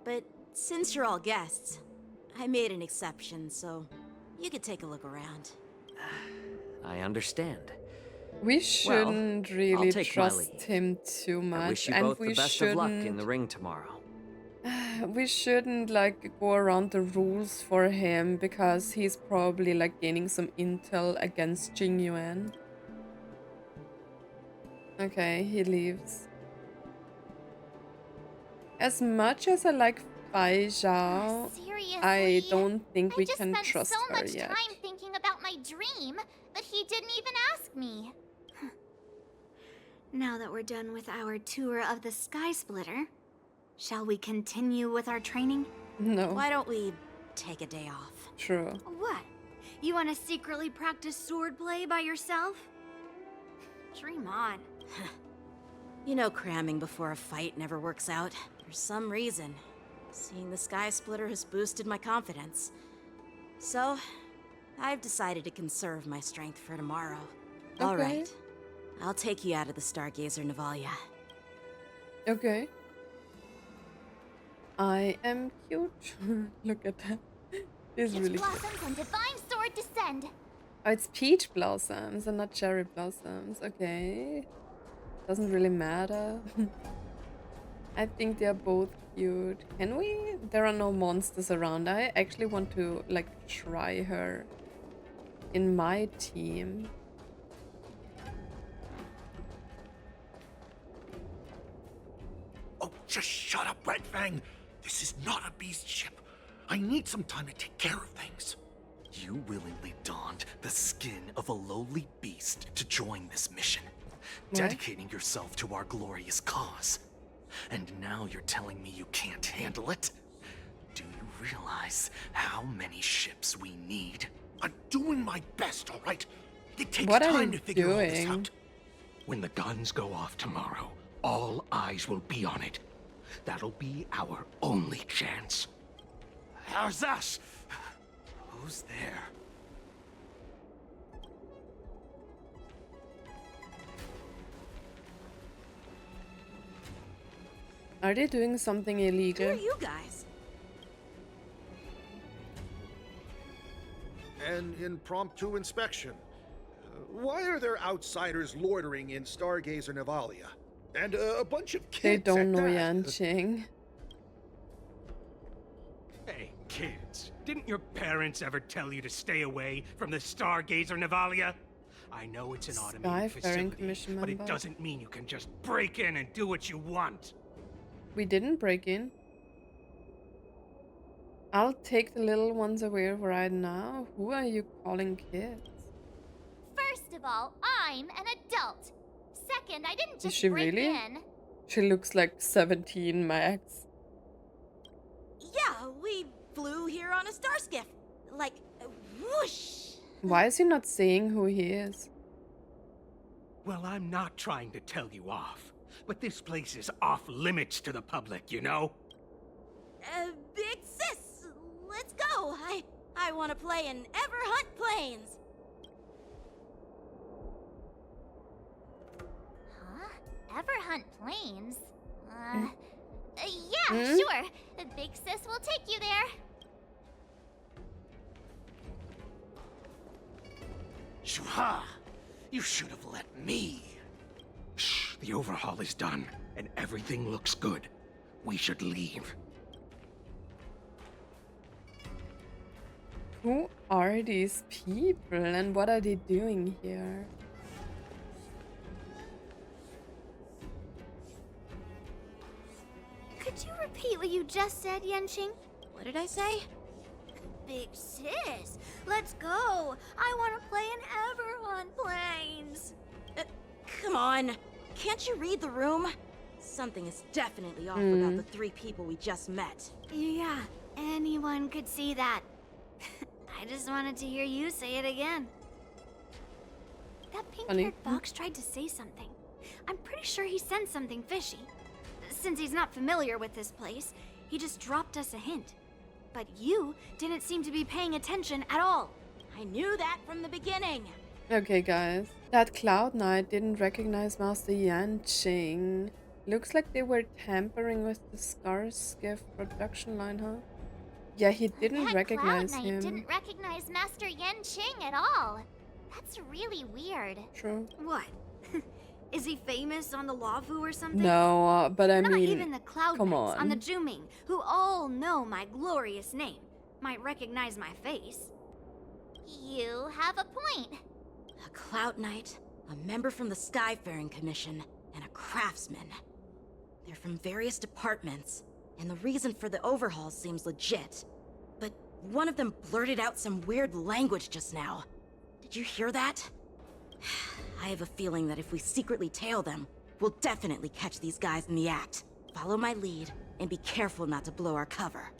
A: But since you're all guests, I made an exception, so you could take a look around.
G: I understand.
B: We shouldn't really
G: take my
B: trust
G: leave.
B: him too much.
G: I wish you
B: and
G: both
B: we
G: the best
B: shouldn't,
G: of luck in the ring tomorrow.
B: we shouldn't like go around the rules for him because he's probably like gaining some intel against Jingyuan. Okay, he leaves. As much as I like Feixiao,
C: Seriously?
B: I don't think we
C: I just
B: can
C: spent
B: trust
C: so
B: her
C: much
B: yet.
C: time thinking about my dream that he didn't even ask me.
E: Now that we're done with our tour of the Sky Splitter, shall we continue with our training?
B: No,
A: Why don't we take a day off?
B: true.
E: What? You want to secretly practice swordplay by yourself? Dream on.
A: You know cramming before a fight never works out. For some reason, seeing the Sky Splitter has boosted my confidence. So, I've decided to conserve my strength for tomorrow. All
B: Okay.
A: right. I'll take you out of the Stargazer Navalia.
B: Okay. I am cute. Look at that. It's
C: Peach
B: really cute.
C: blossoms and divine sword descend.
B: Oh, it's peach blossoms and not cherry blossoms. Okay. Doesn't really matter. I think they're both cute. Can we? There are no monsters around. I actually want to like try her in my team.
H: Oh, just shut up, Red Fang. This is not a beast ship. I need some time to take care of things.
I: You willingly donned the skin of a lowly beast to join this mission, dedicating yourself to our glorious cause. And now you're telling me you can't handle it? Do you realize how many ships we need?
H: I'm doing my best, all right? It takes
B: What are
H: time
B: they
H: to figure all this
B: doing?
H: out. When the guns go off tomorrow, all eyes will be on it. That'll be our only chance.
I: How's that? Who's there?
B: Are they doing something
A: Who
B: illegal?
A: are you guys?
H: An impromptu inspection. Why are there outsiders loitering in Stargazer Navalia? And a bunch of kids
B: They don't
H: at
B: know
H: that.
B: Yanqing.
J: Hey, kids, didn't your parents ever tell you to stay away from the Stargazer Navalia? I know it's an automated
B: Skyfaring
J: facility,
B: Commission
J: but it
B: member.
J: doesn't mean you can just break in and do what you want.
B: We didn't break in. I'll take the little ones away right now. Who are you calling kids?
C: First of all, I'm an adult. Second, I didn't
B: Is
C: just
B: she
C: break
B: really?
C: in.
B: She looks like 17 max.
A: Yeah, we flew here on a star skiff. Like, whoosh!
B: Why is he not saying who he is?
J: Well, I'm not trying to tell you off, but this place is off limits to the public, you know?
A: Big sis, let's go. I want to play in Ever Hunt Planes.
C: Huh? Ever hunt planes? Yeah, sure. The big sis will take you there.
H: Shuha! You should have let me.
J: Shh, the overhaul is done, and everything looks good. We should leave.
B: Who are these people and what are they doing here?
E: Could you repeat what you just said, Yanqing?
A: What did I say?
E: Big sis, let's go. I want to play in Ever on Planes.
A: Come on. Can't you read the room? Something is definitely off about the three people we just met.
E: Yeah, anyone could see that. I just wanted to hear you say it again. That pink-haired fox tried to say something. I'm pretty sure he sensed something fishy. Since he's not familiar with this place, he just dropped us a hint. But you didn't seem to be paying attention at all.
A: I knew that from the beginning.
B: Okay, guys. That Cloud Knight didn't recognize Master Yanqing. Looks like they were tampering with the Scar Skiff production line, huh? Yeah, he didn't
C: That
B: recognize
C: Cloud Knight
B: him.
C: didn't recognize Master Yanqing at all. That's really weird.
B: True.
E: What? Is he famous on the Lavu or something?
B: No, but I
E: Not
B: mean,
E: even the Cloud
B: come
E: Knights on the
B: on.
E: Juming, who all know my glorious name, might recognize my face.
C: You have a point.
A: A Cloud Knight, a member from the Skyfaring Commission, and a craftsman. They're from various departments, and the reason for the overhaul seems legit. But one of them blurted out some weird language just now. Did you hear that? I have a feeling that if we secretly tail them, we'll definitely catch these guys in the act. Follow my lead, and be careful not to blow our cover.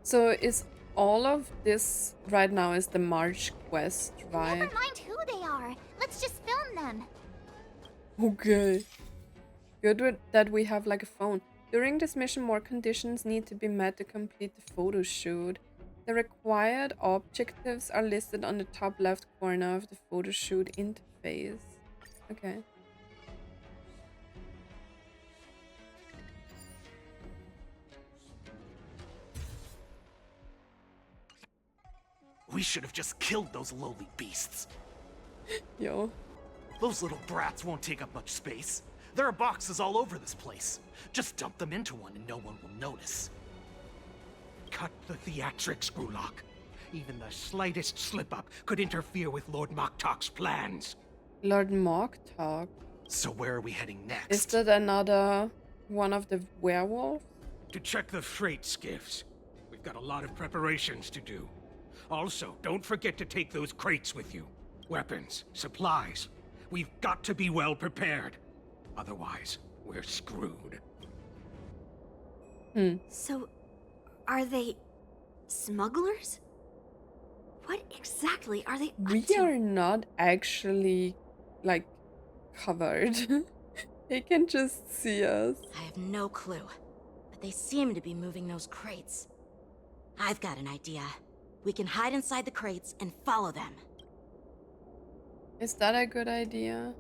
B: So is all of this right now is the March quest, right?
C: Never mind who they are. Let's just film them.
B: Okay. Good that we have like a phone. During this mission, more conditions need to be met to complete the photo shoot. The required objectives are listed on the top left corner of the photo shoot interface. Okay.
I: We should have just killed those lowly beasts.
B: Yo.
I: Those little brats won't take up much space. There are boxes all over this place. Just dump them into one and no one will notice.
J: Cut the theatrics, Gulak. Even the slightest slip-up could interfere with Lord Moktok's plans.
B: Lord Moktok?
I: So where are we heading next?
B: Is that another one of the werewolves?
J: To check the freight skiffs. We've got a lot of preparations to do. Also, don't forget to take those crates with you. Weapons, supplies. We've got to be well prepared. Otherwise, we're screwed.
E: So, are they smugglers? What exactly are they up
B: We
E: to?
B: are not actually, like, covered. They can just see us.
A: I have no clue, but they seem to be moving those crates. I've got an idea. We can hide inside the crates and follow them.
B: Is that a good idea?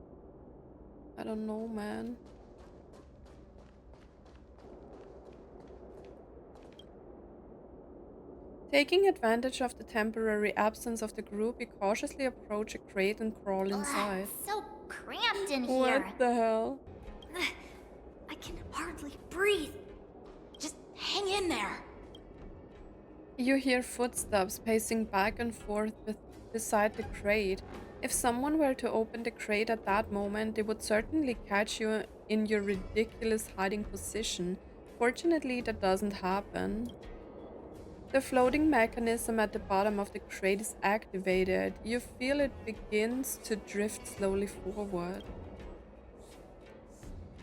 B: I don't know, man. Taking advantage of the temporary absence of the group, we cautiously approach a crate and crawl inside.
C: So cramped in
B: What
C: here.
B: the hell?
E: I can hardly breathe.
A: Just hang in there.
B: You hear footsteps pacing back and forth beside the crate. If someone were to open the crate at that moment, they would certainly catch you in your ridiculous hiding position. Fortunately, that doesn't happen. The floating mechanism at the bottom of the crate is activated. You feel it begins to drift slowly forward.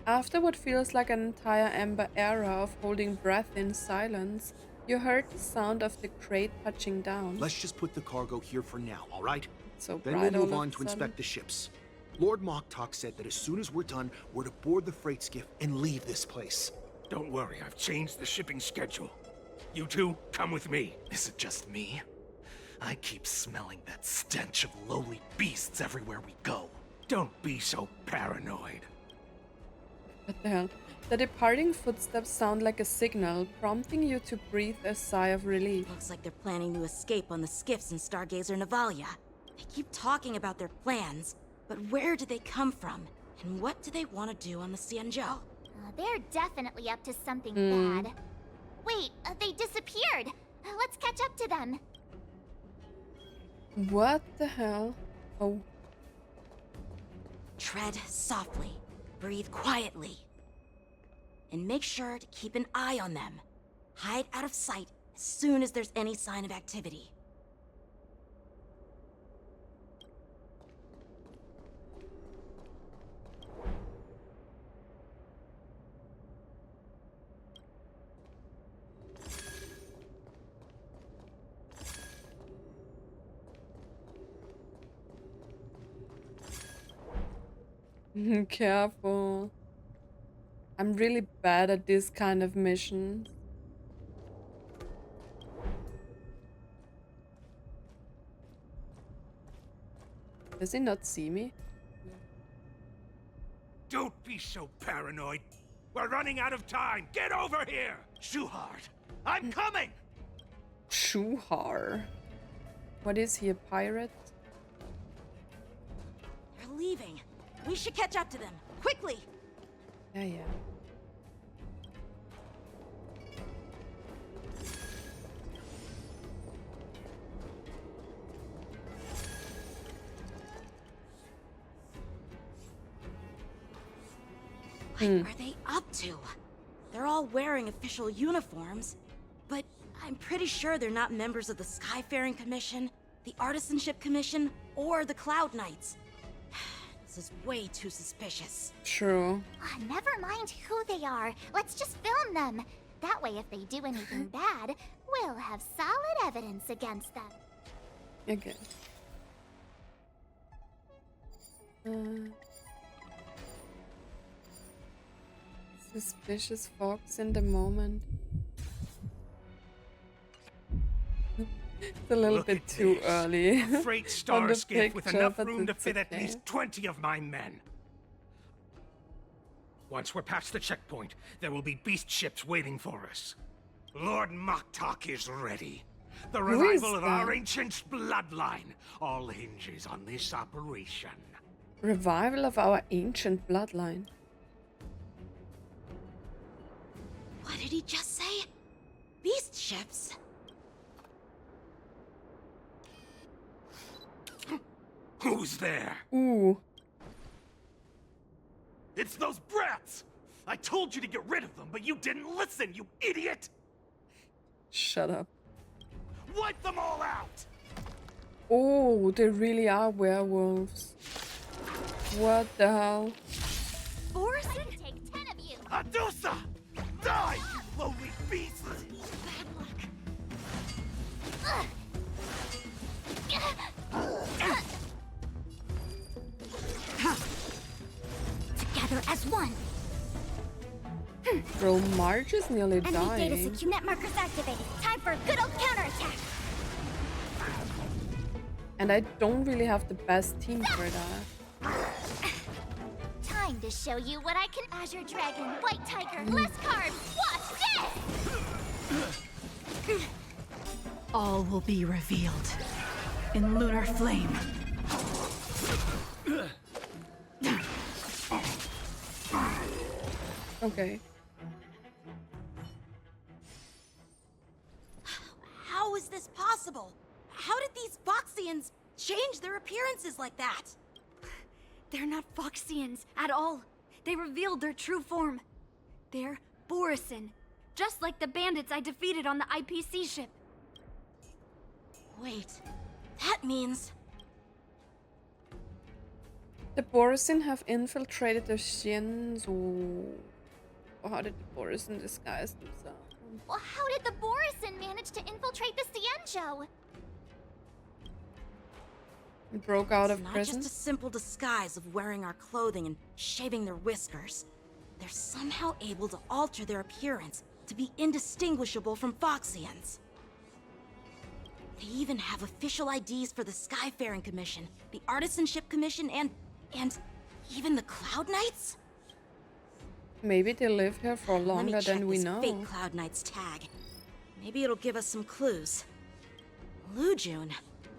B: After what feels like an entire Ember era of holding breath in silence, you heard the sound of the crate touching down.
H: Let's just put the cargo here for now, all right?
B: So
H: Then
B: bright
H: we'll move
B: all
H: on
B: of a
H: to
B: sudden.
H: inspect the ships. Lord Moktok said that as soon as we're done, we're to board the freight skiff and leave this place.
J: Don't worry, I've changed the shipping schedule. You two, come with me.
I: Is it just me? I keep smelling that stench of lowly beasts everywhere we go.
J: Don't be so paranoid.
B: What the hell? The departing footsteps sound like a signal, prompting you to breathe a sigh of relief.
A: Looks like they're planning to escape on the skiffs in Stargazer Navalia. They keep talking about their plans, but where did they come from? And what do they want to do on the Xianzhou?
C: They're definitely up to something bad. Wait, they disappeared. Let's catch up to them.
B: What the hell? Oh,
A: Tread softly, breathe quietly, and make sure to keep an eye on them. Hide out of sight as soon as there's any sign of activity.
B: careful. I'm really bad at this kind of mission. Does he not see me?
J: Don't be so paranoid. We're running out of time. Get over here!
I: Shuhard, I'm coming!
B: Shuhar. What is he, a pirate?
A: They're leaving. We should catch up to them. Quickly!
B: Yeah.
A: What are they up to? They're all wearing official uniforms, but I'm pretty sure they're not members of the Skyfaring Commission, the Artisanship Commission, or the Cloud Knights. This is way too suspicious.
B: True.
C: Never mind who they are. Let's just film them. That way, if they do anything bad, we'll have solid evidence against them.
B: Okay. Suspicious fox in the moment. It's a little
J: Look
B: bit
J: at
B: too
J: this.
B: early.
J: A freight
B: on
J: star
B: the
J: skiff with
B: picture,
J: enough
B: but
J: room to
B: it's
J: fit at
B: okay.
J: least 20 of my men. Once we're past the checkpoint, there will be beast ships waiting for us. Lord Moktok is ready. The
B: Who is
J: revival of our
B: that?
J: ancient bloodline all hinges on this operation.
B: Revival of our ancient bloodline.
A: What did he just say? Beast ships?
J: Who's there?
B: Ooh.
I: It's those brats! I told you to get rid of them, but you didn't listen, you idiot!
B: Shut up.
I: Wipe them all out!
B: Oh, they really are werewolves. What the hell?
C: I can take 10 of you.
I: Adusa! Die, you lowly beast!
C: Bad luck. Together as one.
B: Bro, March is nearly
C: Enemy data
B: dying.
C: SecUnet markers activated. Time for a good old counterattack.
B: And I don't really have the best team for that.
C: Time to show you what I can. Azure Dragon, White Tiger, less carbs. Watch this!
D: All will be revealed in lunar flame.
B: Okay.
A: How is this possible? How did these Foxians change their appearances like that?
E: They're not Foxians at all. They revealed their true form. They're Borisin, just like the bandits I defeated on the IPC ship.
A: Wait, that means...
B: The Borisin have infiltrated the Xianzhou. How did the Borisin disguise themselves?
C: Well, how did the Borisin manage to infiltrate the Xianzhou?
B: Broke out
A: It's
B: of
A: not
B: prison?
A: just a simple disguise of wearing our clothing and shaving their whiskers. They're somehow able to alter their appearance to be indistinguishable from Foxians. They even have official IDs for the Skyfaring Commission, the Artisanship Commission, and even the Cloud Knights?
B: Maybe they live here for longer than we know.
A: Let me check this fake Cloud Knight's tag. Maybe it'll give us some clues. Lujun,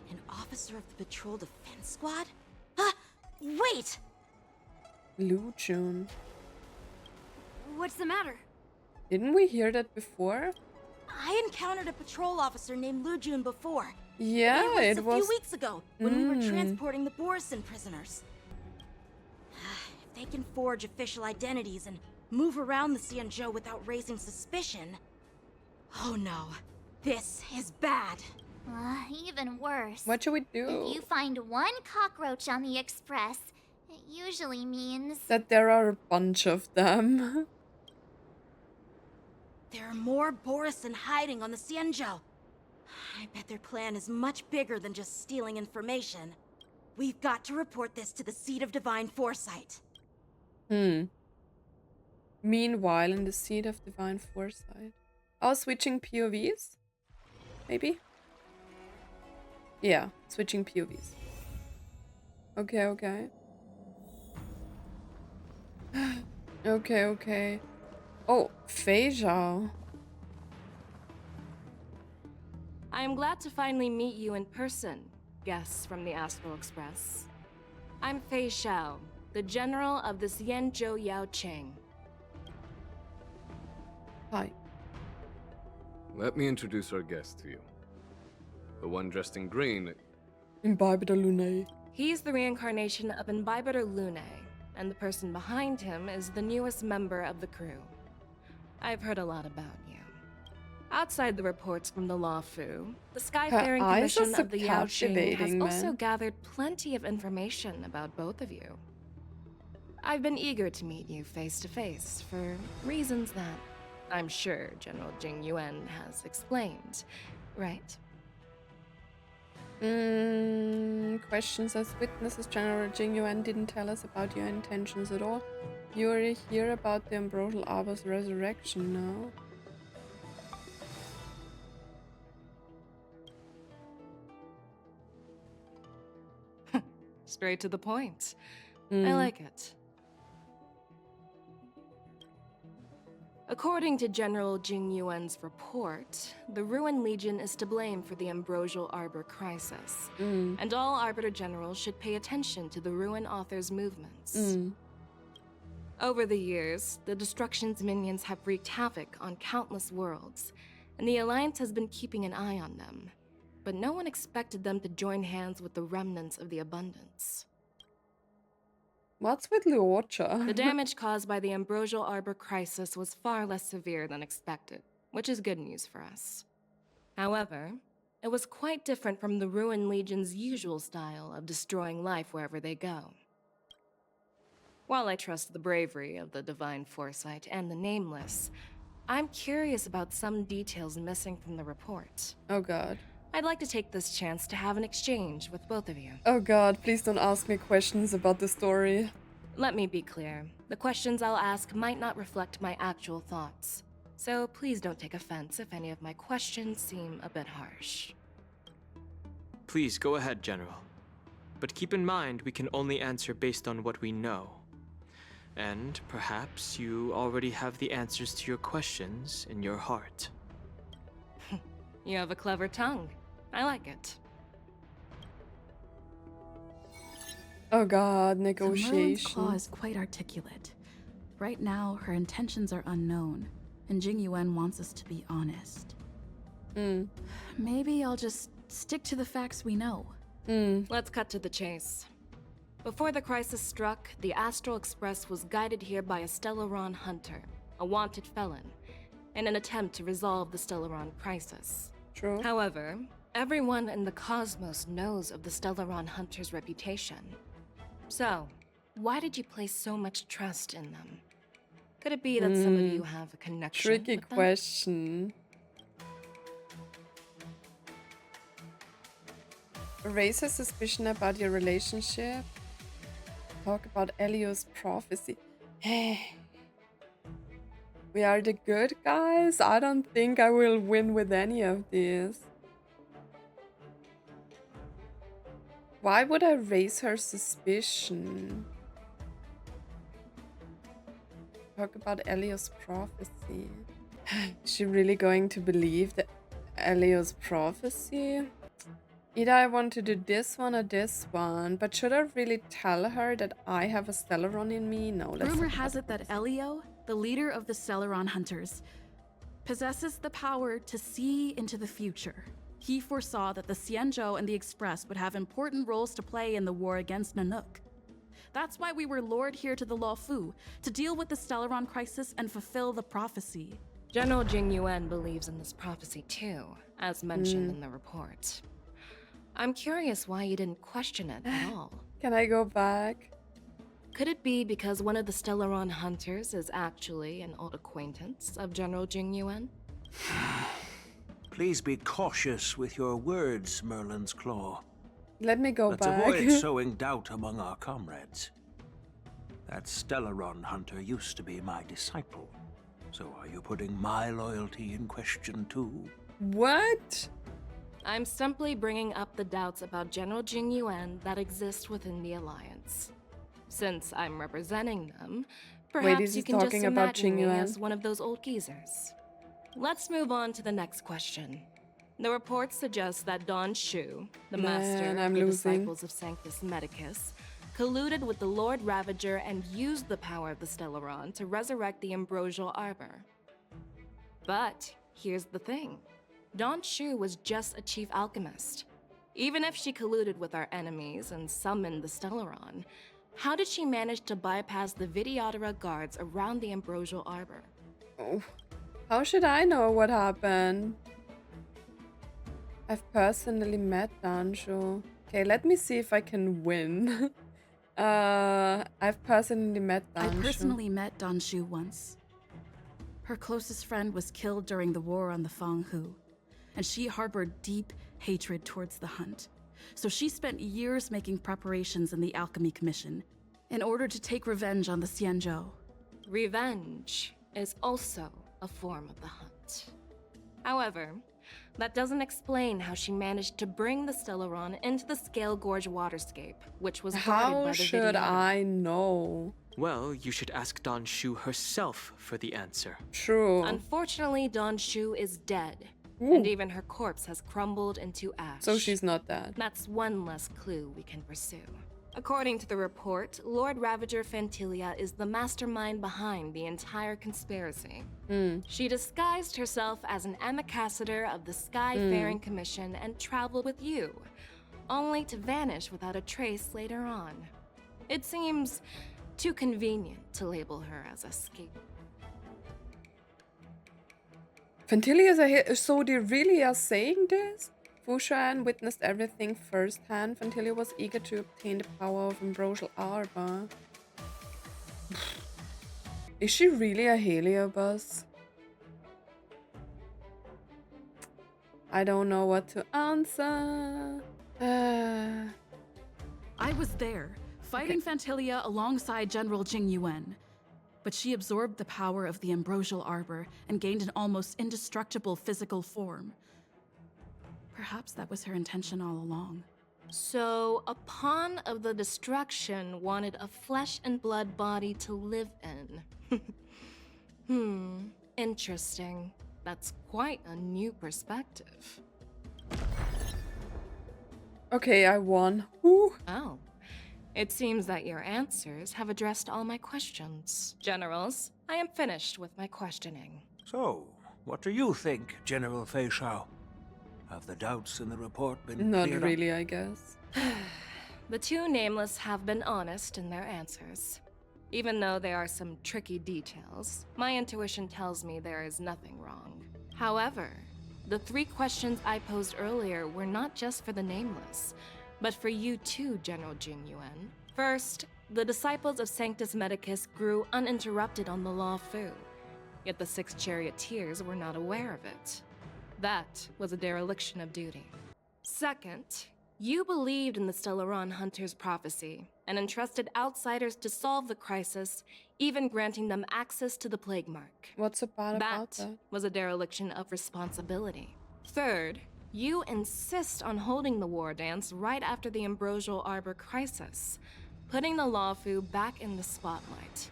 A: an officer of the Patrol Defense Squad? Wait!
B: Lu Jun.
E: What's the matter?
B: Didn't we hear that before?
A: I encountered a patrol officer named Lujun before.
B: Yeah,
A: It
B: it
A: was a
B: was.
A: few weeks ago when we were transporting the Borisin prisoners. If they can forge official identities and move around the Xianzhou without raising suspicion... Oh no, this is bad.
C: Even worse.
B: What should we do?
C: If you find one cockroach on the express, it usually means...
B: That there are a bunch of them.
A: There are more Borisin hiding on the Xianzhou. I bet their plan is much bigger than just stealing information. We've got to report this to the Seat of Divine Foresight.
B: Meanwhile, in the Seat of Divine Foresight. Oh, switching POVs? Maybe? Yeah, switching POVs. Okay, okay. Okay. Oh, Feixiao.
K: I am glad to finally meet you in person, guests from the Astral Express. I'm Feixiao, the general of the Xianzhou Yanqing.
B: Hi.
L: Let me introduce our guest to you. The one dressed in green.
B: Imbibitor Lunae.
K: He's the reincarnation of Imbibitor Lunae, and the person behind him is the newest member of the crew. I've heard a lot about you. Outside the reports from the Law Fu, the Skyfaring Commission of the Yaoqing has also gathered plenty of information about both of you. I've been eager to meet you face to face for reasons that I'm sure General Jing Yuan has explained, right?
B: Questions as witnesses. General Jing Yuan didn't tell us about your intentions at all. You already hear about the Ambrosial Arbor's resurrection now.
K: Straight to the point. I like it. According to General Jing Yuan's report, the Ruin Legion is to blame for the Ambrosial Arbor crisis, and all Arbiter Generals should pay attention to the Ruin Author's movements. Over the years, the Destruction's minions have wreaked havoc on countless worlds, and the Alliance has been keeping an eye on them. But no one expected them to join hands with the remnants of the Abundance.
B: What's with Luocha?
K: The damage caused by the Ambrosial Arbor crisis was far less severe than expected, which is good news for us. However, it was quite different from the Ruin Legion's usual style of destroying life wherever they go. While I trust the bravery of the Divine Foresight and the Nameless, I'm curious about some details missing from the report.
B: Oh god.
K: I'd like to take this chance to have an exchange with both of you.
B: Oh god, please don't ask me questions about the story.
K: Let me be clear. The questions I'll ask might not reflect my actual thoughts. So please don't take offense if any of my questions seem a bit harsh.
M: Please go ahead, General. But keep in mind we can only answer based on what we know. And perhaps you already have the answers to your questions in your heart.
K: You have a clever tongue. I like it.
B: Oh god,
D: So Merlin's
B: negotiation.
D: claw is quite articulate. Right now, her intentions are unknown, and Jing Yuan wants us to be honest. Maybe I'll just stick to the facts we know.
K: Let's cut to the chase. Before the crisis struck, the Astral Express was guided here by a Stellaron hunter, a wanted felon, in an attempt to resolve the Stellaron crisis.
B: True.
K: However, everyone in the cosmos knows of the Stellaron hunter's reputation. So, why did you place so much trust in them? Could it be that some of you have a connection
B: Tricky
K: with them?
B: question. Raise a suspicion about your relationship. Talk about Elio's prophecy. We are the good guys? I don't think I will win with any of these. Why would I raise her suspicion? Talk about Elio's prophecy. Is she really going to believe the Elio's prophecy? Either I want to do this one or this one, but should I really tell her that I have a Stellaron in me? No, let's
D: Rumor
B: not
D: has it that Elio, the leader of the Stellaron Hunters, possesses the power to see into the future. He foresaw that the Xianzhou and the Express would have important roles to play in the war against Nanook. That's why we were lured here to the Luofu, to deal with the Stellaron crisis and fulfill the prophecy.
K: General Jing Yuan believes in this prophecy too, as mentioned in the report. I'm curious why you didn't question it at all.
B: Can I go back?
K: Could it be because one of the Stellaron hunters is actually an old acquaintance of General Jing Yuan?
N: Please be cautious with your words, Merlin's Claw.
B: Let me go
N: Let's
B: back.
N: avoid sowing doubt among our comrades. That Stellaron hunter used to be my disciple. So are you putting my loyalty in question too?
B: What?
K: I'm simply bringing up the doubts about General Jing Yuan that exist within the Alliance. Since I'm representing them, perhaps
B: is he
K: you can just
B: talking about
K: imagine
B: Jing
K: me
B: Yuan?
K: as one of those old geezers. Let's move on to the next question. The report suggests that Don Shu, the master
B: Man,
K: of
B: I'm
K: the
B: losing.
K: disciples of Sanctus Medicus, colluded with the Lord Ravager and used the power of the Stellaron to resurrect the Ambrosial Arbor. But here's the thing. Don Shu was just a chief alchemist. Even if she colluded with our enemies and summoned the Stellaron, how did she manage to bypass the Videodora guards around the Ambrosial Arbor?
B: Oh, how should I know what happened? I've personally met Danshu. Okay, let me see if I can win. I've personally met
D: I
B: Danshu.
D: personally met Don Shu once. Her closest friend was killed during the war on the Fanghu, and she harbored deep hatred towards the hunt. So she spent years making preparations in the Alchemy Commission in order to take revenge on the Xianzhou.
K: Revenge is also a form of the hunt. However, that doesn't explain how she managed to bring the Stellaron into the Scale Gorge waterscape, which was guarded by
B: How
K: the
B: should
K: Videodora.
B: I know?
M: Well, you should ask Don Shu herself for the answer.
B: True.
K: Unfortunately, Don Shu is dead,
B: Ooh.
K: and even her corpse has crumbled into ash.
B: So she's not dead.
K: That's one less clue we can pursue. According to the report, Lord Ravager Fantilia is the mastermind behind the entire conspiracy. She disguised herself as an ambassador of the Skyfaring Commission and traveled with you, only to vanish without a trace later on. It seems too convenient to label her as a scapegoat.
B: Fantilia is a so they really are saying this? Fushan witnessed everything firsthand. Fantilia was eager to obtain the power of Ambrosial Arbor. Is she really a Heliobus? I don't know what to answer.
D: I was there, fighting Fantilia alongside General Jing Yuan. But she absorbed the power of the Ambrosial Arbor and gained an almost indestructible physical form. Perhaps that was her intention all along.
K: So, a pawn of the destruction wanted a flesh and blood body to live in. Interesting. That's quite a new perspective.
B: Okay, I won. Woo.
K: Oh. It seems that your answers have addressed all my questions. Generals, I am finished with my questioning.
N: So, what do you think, General Feixiao? Have the doubts in the report been
B: Not
N: cleared
B: really,
N: up?
B: I guess.
K: The two nameless have been honest in their answers. Even though there are some tricky details, my intuition tells me there is nothing wrong. However, the 3 questions I posed earlier were not just for the nameless, but for you too, General Jing Yuan. First, the disciples of Sanctus Medicus grew uninterrupted on the Law Fu, yet the 6 charioteers were not aware of it. That was a dereliction of duty. Second, you believed in the Stellaron Hunter's prophecy and entrusted outsiders to solve the crisis, even granting them access to the Plague Mark.
B: What's so bad about that?
K: That was a dereliction of responsibility. Third, you insist on holding the war dance right after the Ambrosial Arbor crisis, putting the Lawfu back in the spotlight.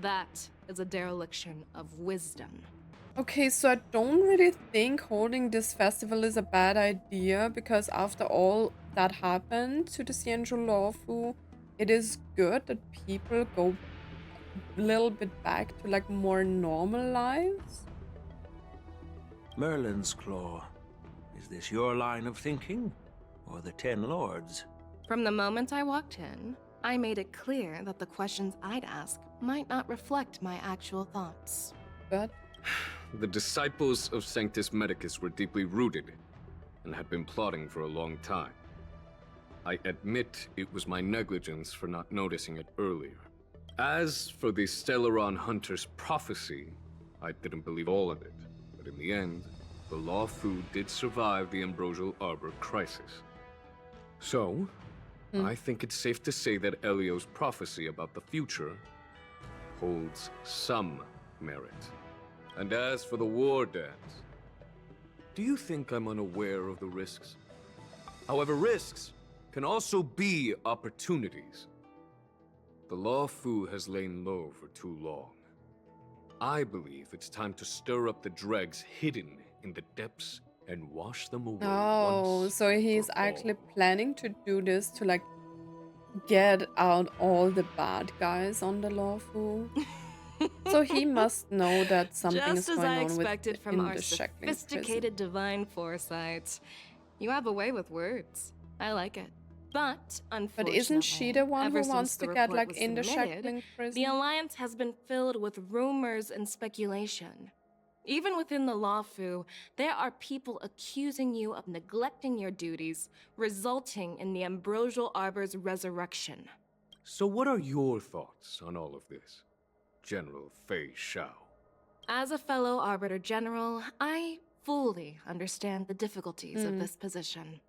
K: That is a dereliction of wisdom.
B: Okay, so I don't really think holding this festival is a bad idea, because after all that happened to the Xianzhou Lawfu, it is good that people go a little bit back to like more normal lives.
N: Merlin's Claw. Is this your line of thinking? Or the 10 Lords?
K: From the moment I walked in, I made it clear that the questions I'd ask might not reflect my actual thoughts.
B: But
L: the disciples of Sanctus Medicus were deeply rooted and had been plotting for a long time. I admit it was my negligence for not noticing it earlier. As for the Stellaron Hunter's prophecy, I didn't believe all of it, but in the end, the Lawfu did survive the Ambrosial Arbor crisis. So, I think it's safe to say that Elio's prophecy about the future holds some merit. And as for the war dance, do you think I'm unaware of the risks? However, risks can also be opportunities. The Lawfu has lain low for too long. I believe it's time to stir up the dregs hidden in the depths and wash them away.
B: oh, so he's actually planning to do this to like get out all the bad guys on the Lawfu. So he must know that something
K: Just
B: is
K: as
B: going
K: I
B: on
K: expected from
B: in
K: our
B: the Shackling Prison.
K: sophisticated divine foresight. You have a way with words. I like it. But, unfortunately,
B: But isn't she the one
K: ever
B: who
K: since
B: wants
K: the
B: to get
K: report
B: like
K: was
B: in the
K: submitted,
B: Shackling Prison?
K: the Alliance has been filled with rumors and speculation. Even within the Lawfu, there are people accusing you of neglecting your duties, resulting in the Ambrosial Arbor's resurrection.
L: So what are your thoughts on all of this, General Feixiao?
K: As a fellow Arbiter General, I fully understand the difficulties of this position.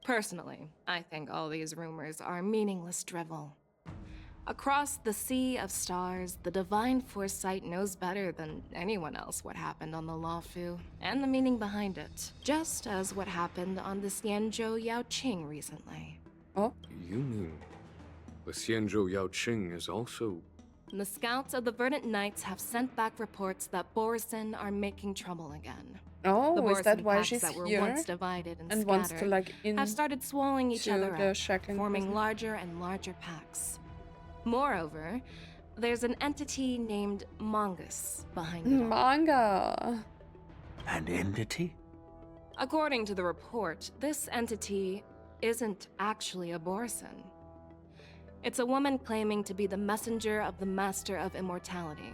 K: Personally, I think all these rumors are meaningless drivel. Across the sea of stars, the divine foresight knows better than anyone else what happened on the Lawfu and the meaning behind it, just as what happened on the Xianzhou Yaoqing recently.
B: Oh?
L: You mean the Xianzhou Yaoqing is also...
K: The scouts of the Verdant Knights have sent back reports that Borison are making trouble again.
B: Oh,
K: The
B: is that
K: Borson
B: why
K: packs
B: she's
K: that were
B: here?
K: once divided and,
B: And wants to
K: scattered
B: like
K: have started swallowing each
B: into
K: other
B: the
K: up,
B: Shackling
K: forming
B: Prison?
K: larger and larger packs. Moreover, there's an entity named Mongoose behind it all.
B: Manga.
N: An entity?
K: According to the report, this entity isn't actually a Borson. It's a woman claiming to be the messenger of the Master of Immortality.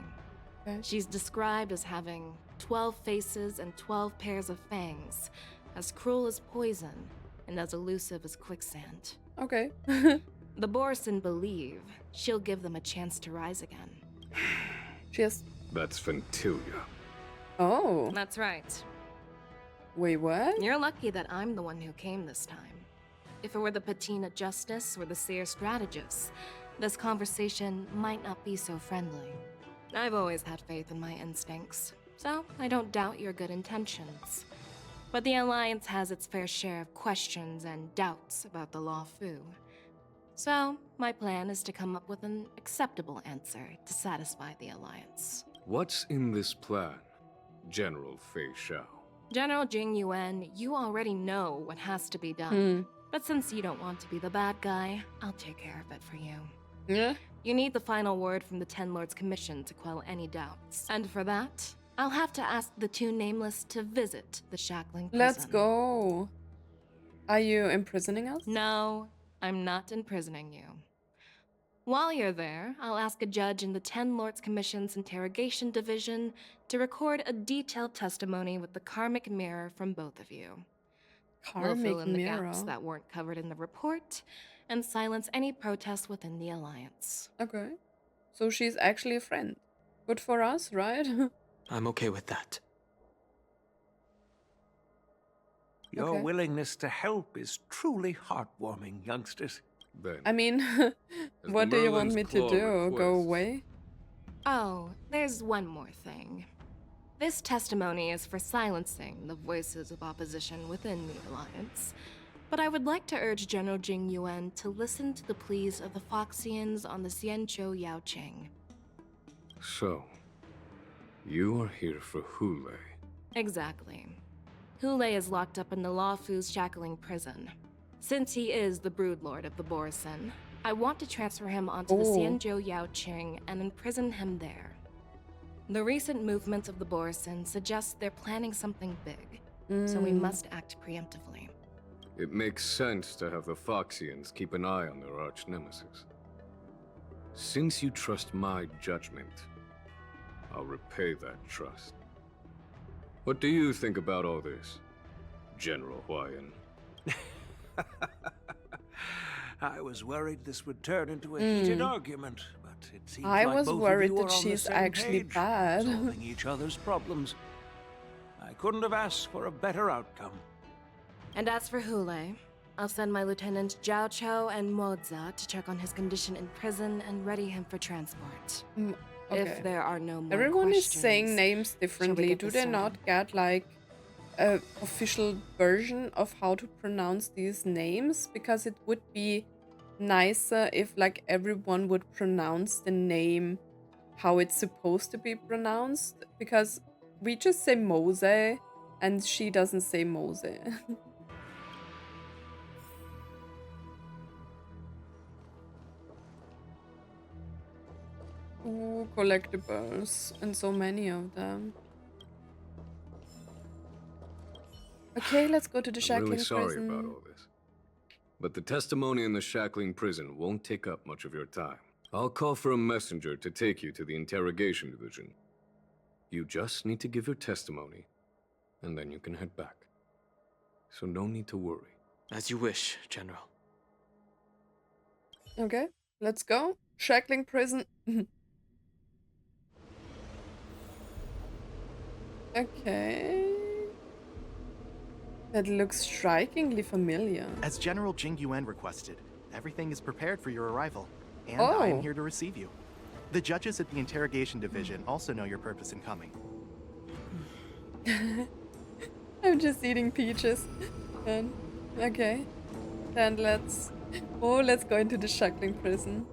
B: Okay.
K: She's described as having 12 faces and 12 pairs of fangs, as cruel as poison, and as elusive as quicksand.
B: Okay.
K: The Borson believe she'll give them a chance to rise again.
B: Cheers.
L: That's Ventilia.
B: Oh.
K: That's right.
B: Wait, what?
K: You're lucky that I'm the one who came this time. If it were the Patina Justice or the Seer Strategist, this conversation might not be so friendly. I've always had faith in my instincts, so I don't doubt your good intentions. But the Alliance has its fair share of questions and doubts about the Law Fu. So, my plan is to come up with an acceptable answer to satisfy the Alliance.
L: What's in this plan, General Feixiao?
K: General Jing Yuan, you already know what has to be done. But since you don't want to be the bad guy, I'll take care of it for you.
B: Yeah.
K: You need the final word from the Ten Lords Commission to quell any doubts. And for that, I'll have to ask the two Nameless to visit the Shackling Prison.
B: Let's go. Are you imprisoning us?
K: No, I'm not imprisoning you. While you're there, I'll ask a judge in the Ten Lords Commission's Interrogation Division to record a detailed testimony with the karmic mirror from both of you. We'll fill in the gaps that weren't covered in the report, and silence any protests within the Alliance.
B: Okay. So she's actually a friend. Good for us, right?
M: I'm okay with that.
N: Your willingness to help is truly heartwarming, youngsters.
L: Then,
B: I mean, what do you want me to do? Go away?
K: Oh, there's one more thing. This testimony is for silencing the voices of opposition within the Alliance, but I would like to urge General Jing Yuan to listen to the pleas of the Foxians on the Xianzhou Yaoqing.
L: So, you are here for Hoolay.
K: Exactly. Hoolay is locked up in the Law Fu's Shackling Prison. Since he is the broodlord of the Borson, I want to transfer him onto the Xianzhou Yaoqing and imprison him there. The recent movements of the Borson suggest they're planning something big, so we must act preemptively.
L: It makes sense to have the Foxians keep an eye on their arch-nemesis. Since you trust my judgment, I'll repay that trust. What do you think about all this, General Huayan?
N: I was worried this would turn into a heated argument, but it seems
B: I
N: like
B: was
N: both
B: worried
N: of you
B: that
N: are on the
B: she's
N: same
B: actually
N: page,
B: bad.
N: solving each other's problems. I couldn't have asked for a better outcome.
K: And as for Hoolay, I'll send my Lieutenant Jiaoqiu and Moze to check on his condition in prison and ready him for transport.
B: Okay.
K: If there are no more
B: Everyone is
K: questions,
B: saying names differently.
K: get
B: Do
K: this
B: they
K: sorted?
B: not get like a official version of how to pronounce these names? Because it would be nicer if like everyone would pronounce the name how it's supposed to be pronounced. Because we just say Moze and she doesn't say Moze. Ooh, collectibles, and so many of them. Okay, let's go to the
L: I'm
B: Shackling
L: really sorry
B: Prison.
L: about all this. But the testimony in the Shackling Prison won't take up much of your time. I'll call for a messenger to take you to the Interrogation Division. You just need to give your testimony, and then you can head back. So no need to worry.
M: As you wish, General.
B: Okay, let's go. Shackling Prison. Okay. That looks strikingly familiar.
O: As General Jing Yuan requested, everything is prepared for your arrival, and
B: Oh.
O: I am here to receive you. The judges at the Interrogation Division also know your purpose in coming.
B: I'm just eating peaches. And, okay. Then let's go into the Shackling Prison.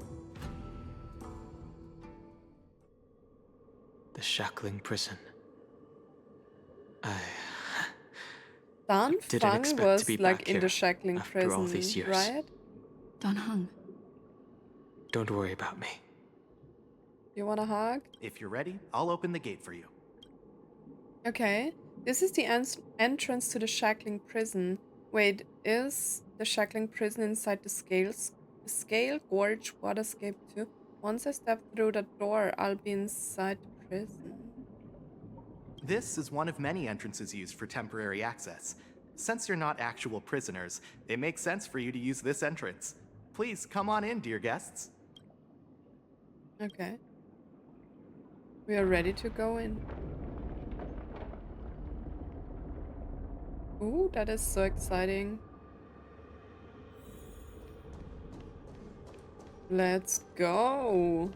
M: The Shackling Prison. I
B: Dan
M: Didn't
B: Fang
M: expect to
B: was
M: be
B: like
M: back
B: in the
M: here
B: Shackling
M: after
B: Prison,
M: all these years.
B: right?
D: Dan Heng.
M: Don't worry about me.
B: You want a hug?
O: If you're ready, I'll open the gate for you.
B: Okay. This is the entrance to the Shackling Prison. Wait, is the Shackling Prison inside the Scale Gorge Waterscape too? Once I step through that door, I'll be inside the prison.
O: This is one of many entrances used for temporary access. Since you're not actual prisoners, it makes sense for you to use this entrance. Please come on in, dear guests.
B: Okay. We are ready to go in. Ooh, that is so exciting. Let's go.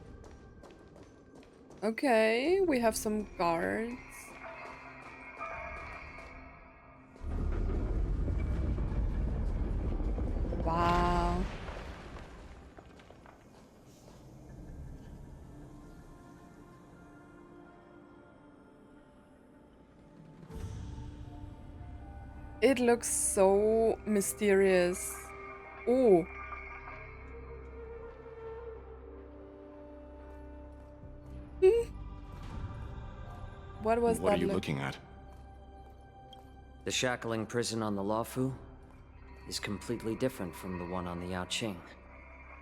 B: Okay, we have some guards. Wow. It looks so mysterious. Oh. What was that?
P: What are you looking at?
G: The Shackling Prison on the Luofu is completely different from the one on the Yanqing.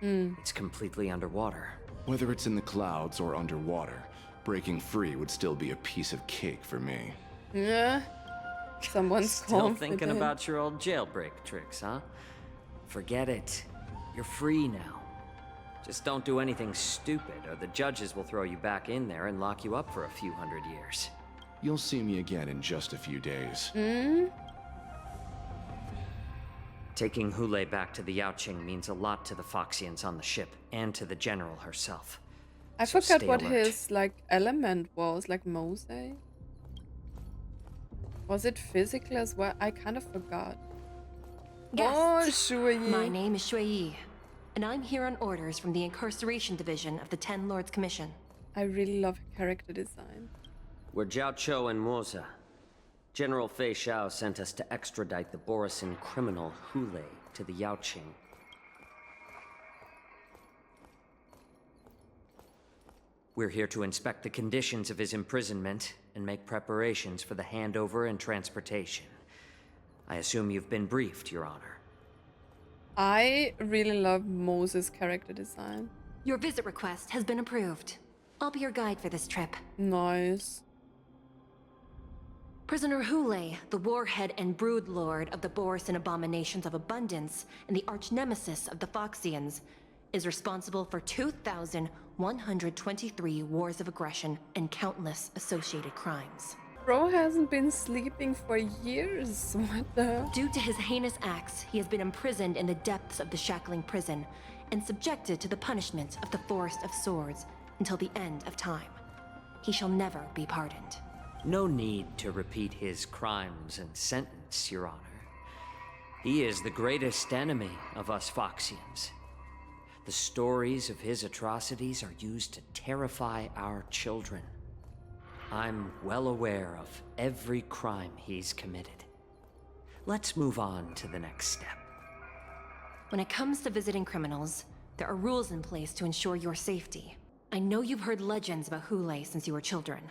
G: It's completely underwater.
P: Whether it's in the clouds or underwater, breaking free would still be a piece of cake for me.
B: Yeah. Someone's
G: Still
B: confident.
G: thinking about your old jailbreak tricks, huh? Forget it. You're free now. Just don't do anything stupid, or the judges will throw you back in there and lock you up for a few hundred years.
P: You'll see me again in just a few days.
G: Taking Hoolay back to the Yaoqing means a lot to the Foxians on the ship, and to the General herself.
B: I
G: So
B: forgot
G: stay
B: what
G: alert.
B: his like element was, like Moze. Was it physical as well? I kind of forgot.
Q: Guests,
B: Oh, Xueyi.
Q: my name is Xueyi, and I'm here on orders from the Incarceration Division of the Ten Lords Commission.
B: I really love her character design.
G: We're Jiaoqiu and Moze. General Feixiao sent us to extradite the Borisin criminal Hoolay to the Yaoqing. We're here to inspect the conditions of his imprisonment and make preparations for the handover and transportation. I assume you've been briefed, Your Honor.
B: I really love Moze's character design.
Q: Your visit request has been approved. I'll be your guide for this trip.
B: Nice.
Q: Prisoner Hoolay, the warhead and brood lord of the Borisin Abominations of Abundance and the arch-nemesis of the Foxians, is responsible for 2,123 wars of aggression and countless associated crimes.
B: Bro hasn't been sleeping for years. What the?
Q: Due to his heinous acts, he has been imprisoned in the depths of the Shackling Prison and subjected to the punishment of the Forest of Swords until the end of time. He shall never be pardoned.
G: No need to repeat his crimes and sentence, Your Honor. He is the greatest enemy of us Foxians. The stories of his atrocities are used to terrify our children. I'm well aware of every crime he's committed. Let's move on to the next step.
Q: When it comes to visiting criminals, there are rules in place to ensure your safety. I know you've heard legends about Hoolay since you were children,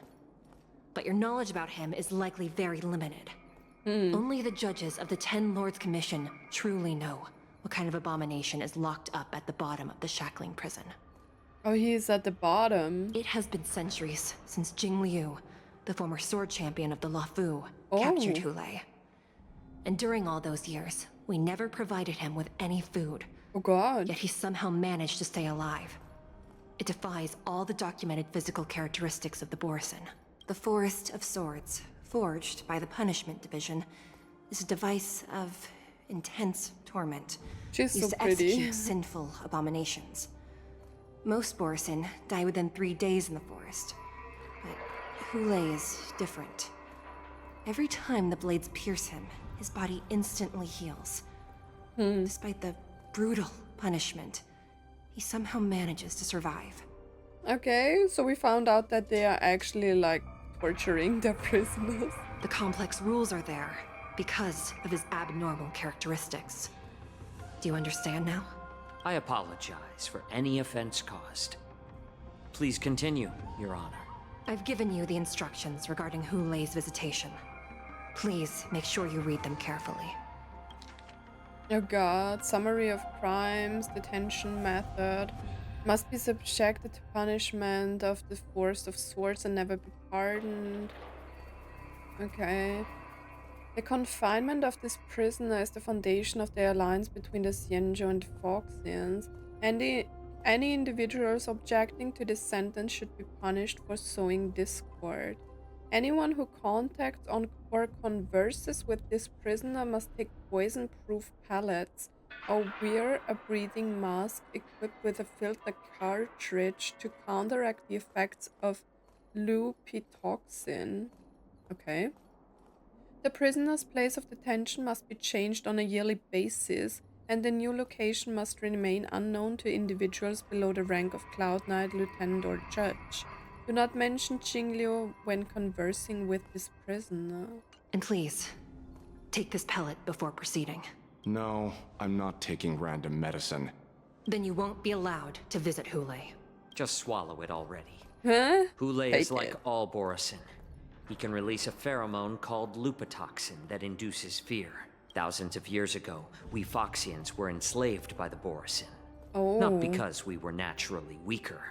Q: but your knowledge about him is likely very limited. Only the judges of the Ten Lords Commission truly know what kind of abomination is locked up at the bottom of the Shackling Prison.
B: Oh, he's at the bottom.
Q: It has been centuries since Jing Liu, the former sword champion of the Luofu, captured Hoolay. And during all those years, we never provided him with any food.
B: Oh god.
Q: Yet he somehow managed to stay alive. It defies all the documented physical characteristics of the Borisin. The Forest of Swords, forged by the Punishment Division, is a device of intense torment.
B: She's
Q: used
B: so
Q: to
B: pretty.
Q: execute sinful abominations. Most Borisin die within 3 days in the forest, but Hoolay is different. Every time the blades pierce him, his body instantly heals. Despite the brutal punishment, he somehow manages to survive.
B: Okay, so we found out that they are actually like torturing their prisoners.
Q: The complex rules are there, because of his abnormal characteristics. Do you understand now?
G: I apologize for any offense caused. Please continue, Your Honor.
Q: I've given you the instructions regarding Hoolay's visitation. Please make sure you read them carefully.
B: Oh god, summary of crimes, detention method. Must be subjected to punishment of the force of swords and never be pardoned. Okay. The confinement of this prisoner is the foundation of the alliance between the Xianzhou and the Foxians. Any individuals objecting to this sentence should be punished for sowing discord. Anyone who contacts on or converses with this prisoner must take poison-proof pellets or wear a breathing mask equipped with a filter cartridge to counteract the effects of lupitoxin. Okay. The prisoner's place of detention must be changed on a yearly basis, and the new location must remain unknown to individuals below the rank of Cloud Knight, Lieutenant, or Judge. Do not mention Qingliu when conversing with this prisoner.
Q: And please, take this pellet before proceeding.
P: No, I'm not taking random medicine.
Q: Then you won't be allowed to visit Hoolay.
G: Just swallow it already.
B: Huh?
G: Hoolay is like all Borisin. He can release a pheromone called lupitoxin that induces fear. Thousands of years ago, we Foxians were enslaved by the Borisin.
B: Oh.
G: Not because we were naturally weaker,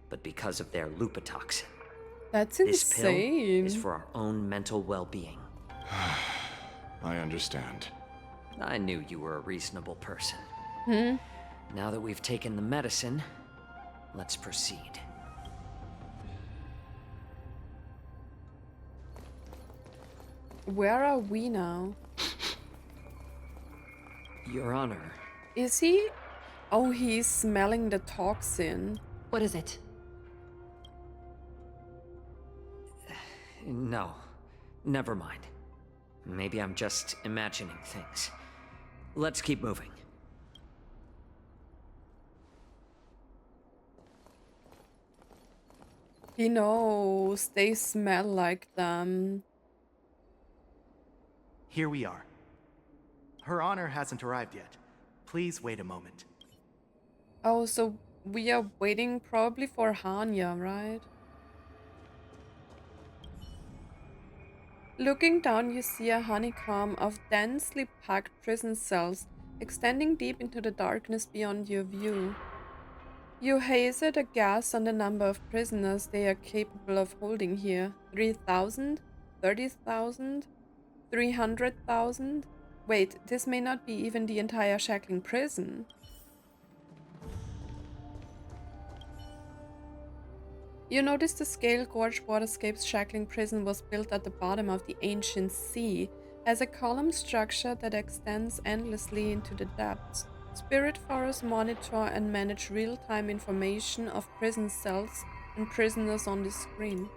G: but because of their lupitoxin.
B: That's
G: this
B: insane.
G: pill is for our own mental well-being.
P: I understand.
G: I knew you were a reasonable person.
B: Hmm?
G: Now that we've taken the medicine, let's proceed.
B: Where are we now?
G: Your Honor.
B: Is he? Oh, he's smelling the toxin.
Q: What is it?
G: No, never mind. Maybe I'm just imagining things. Let's keep moving.
B: He knows they smell like them.
O: Here we are. Her Honor hasn't arrived yet. Please wait a moment.
B: Oh, so we are waiting probably for Hanya, right? Looking down, you see a honeycomb of densely packed prison cells extending deep into the darkness beyond your view. You hazard a guess on the number of prisoners they are capable of holding here. 3,000? 30,000? 300,000? Wait, this may not be even the entire Shackling Prison. You notice the scale gorge waterscape's Shackling Prison was built at the bottom of the ancient sea as a column structure that extends endlessly into the depths. Spirit forests monitor and manage real-time information of prison cells and prisoners on the screen.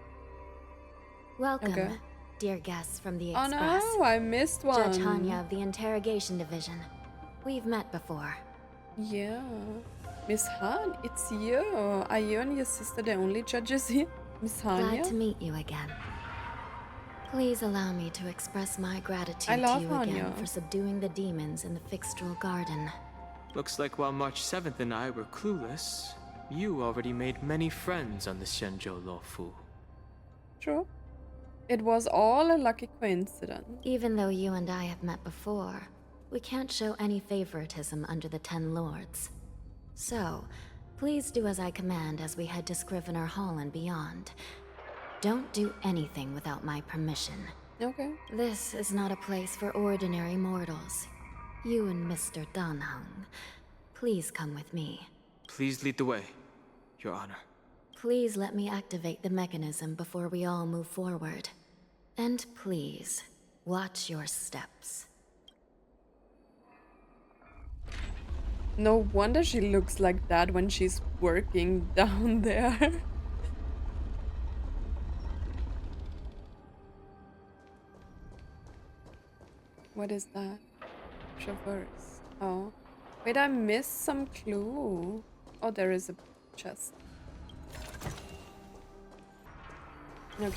R: Welcome, dear guests from the
B: Oh
R: Express.
B: no, I missed one.
R: Judge Hanya of the Interrogation Division. We've met before.
B: Yeah. Miss Han, it's you. Are you and your sister the only judges here? Miss Hanya?
R: Glad to meet you again. Please allow me to express my gratitude
B: I
R: to
B: love
R: you
B: Hanya.
R: again for subduing the demons in the Fixtral Garden.
M: Looks like while March 7th and I were clueless, you already made many friends on the Xianzhou Luofu.
B: True. It was all a lucky coincidence.
R: Even though you and I have met before, we can't show any favoritism under the Ten Lords. So, please do as I command as we head to Scrivener Hall and beyond. Don't do anything without my permission.
B: Okay.
R: This is not a place for ordinary mortals. You and Mr. Danheng, please come with me.
M: Please lead the way, Your Honor.
R: Please let me activate the mechanism before we all move forward. And please, watch your steps.
B: No wonder she looks like that when she's working down there. What is that? Traverse. Oh. Wait, I missed some clue. Oh, there is a chest. Okay.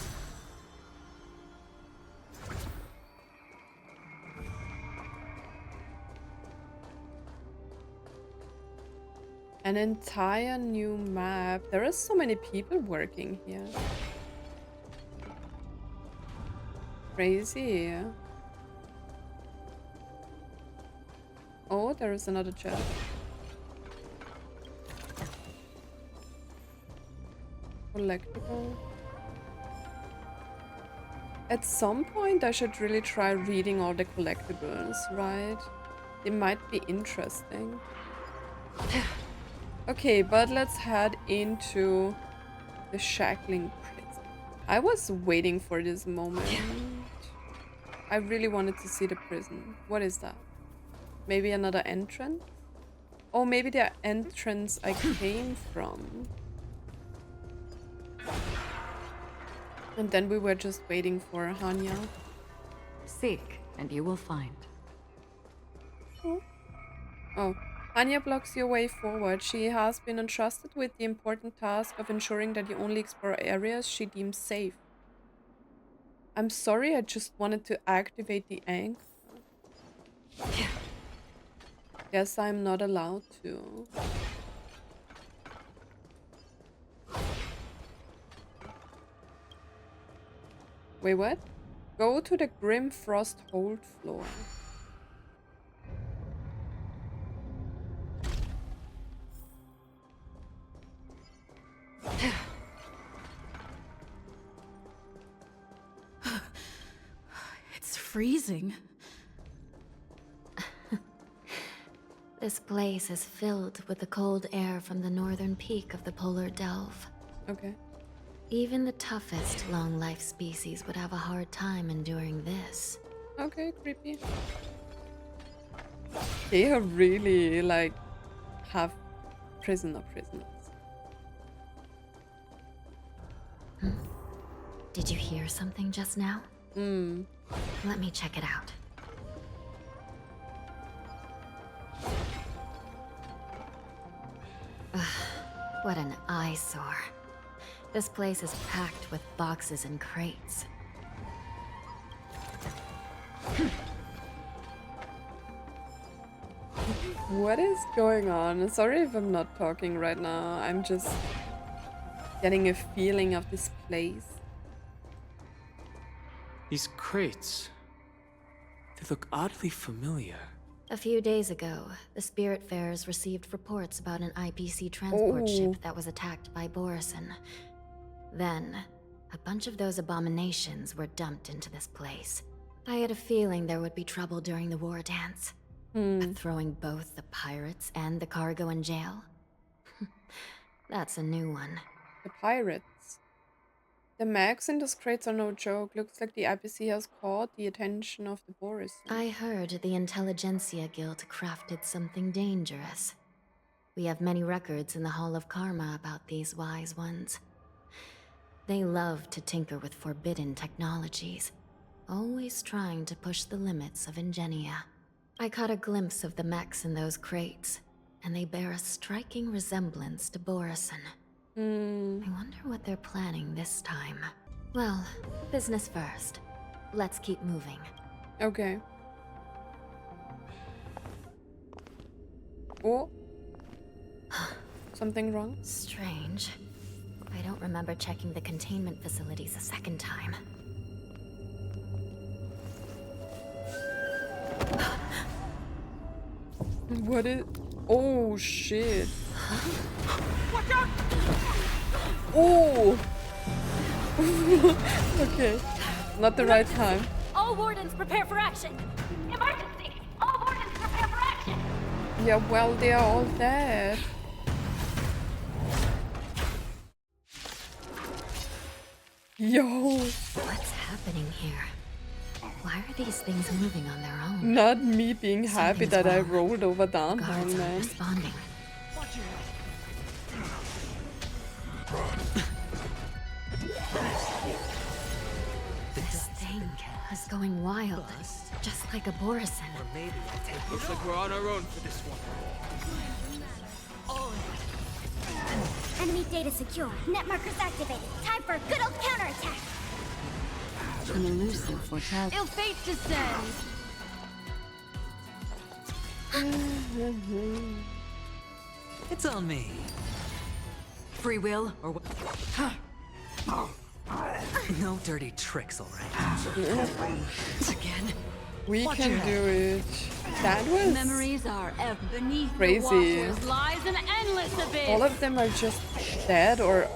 B: An entire new map. There are so many people working here. Crazy. Oh, there is another chest. Collectible. At some point I should really try reading all the collectibles, right? They might be interesting. Okay, but let's head into the Shackling Prison. I was waiting for this moment. I really wanted to see the prison. What is that? Maybe another entrance? Oh, maybe the entrance I came from. And then we were just waiting for Hanya.
S: Seek, and you will find.
B: Oh. Hanya blocks your way forward. She has been entrusted with the important task of ensuring that you only explore areas she deems safe. I'm sorry, I just wanted to activate the anchor. Guess I'm not allowed to. Wait, what? Go to the Grim Frost Hold floor.
D: It's freezing.
R: This place is filled with the cold air from the northern peak of the polar delve.
B: Okay.
R: Even the toughest long-life species would have a hard time enduring this.
B: Okay, creepy. They are really, like, have prisoners.
R: Did you hear something just now? Let me check it out. Ugh, what an eyesore. This place is packed with boxes and crates.
B: What is going on? Sorry if I'm not talking right now. I'm just getting a feeling of this place.
M: These crates, they look oddly familiar.
R: A few days ago, the Spiritfarers received reports about an IPC transport ship that was attacked by Borison. Then, a bunch of those abominations were dumped into this place. I had a feeling there would be trouble during the war dance. But throwing both the pirates and the cargo in jail? That's a new one.
B: The pirates. The mags in those crates are no joke. Looks like the IPC has caught the attention of the Boris.
R: I heard the Intelligentsia Guild crafted something dangerous. We have many records in the Hall of Karma about these wise ones. They love to tinker with forbidden technologies, always trying to push the limits of ingenia. I caught a glimpse of the mechs in those crates, and they bear a striking resemblance to Borison. I wonder what they're planning this time. Well, business first. Let's keep moving.
B: Okay. Oh. Something wrong?
R: Strange. I don't remember checking the containment facilities a second time.
B: What is... Oh, shit.
T: Watch out!
B: Oh! Okay. Not the right time.
T: All wardens prepare for action! Emergency! All wardens prepare for action!
B: Yeah, well, they are all dead. Yo!
R: What's happening here? Why are these things moving on their own?
B: Not me being happy that I rolled over downtown,
R: Guards aren't
B: man.
R: responding. This thing is going wild, just like a Borison.
M: Looks like we're on our own for this one.
E: Enemy data secure. Net markers activated. Time for a good old counterattack.
S: An elusive foretell.
T: Ill fate descends!
U: It's on me. Free will or what? No dirty tricks, all right? Again.
B: We can do it. That was
T: Memories are beneath
B: crazy.
T: the waters lies an endless abyss.
B: All of them are just dead or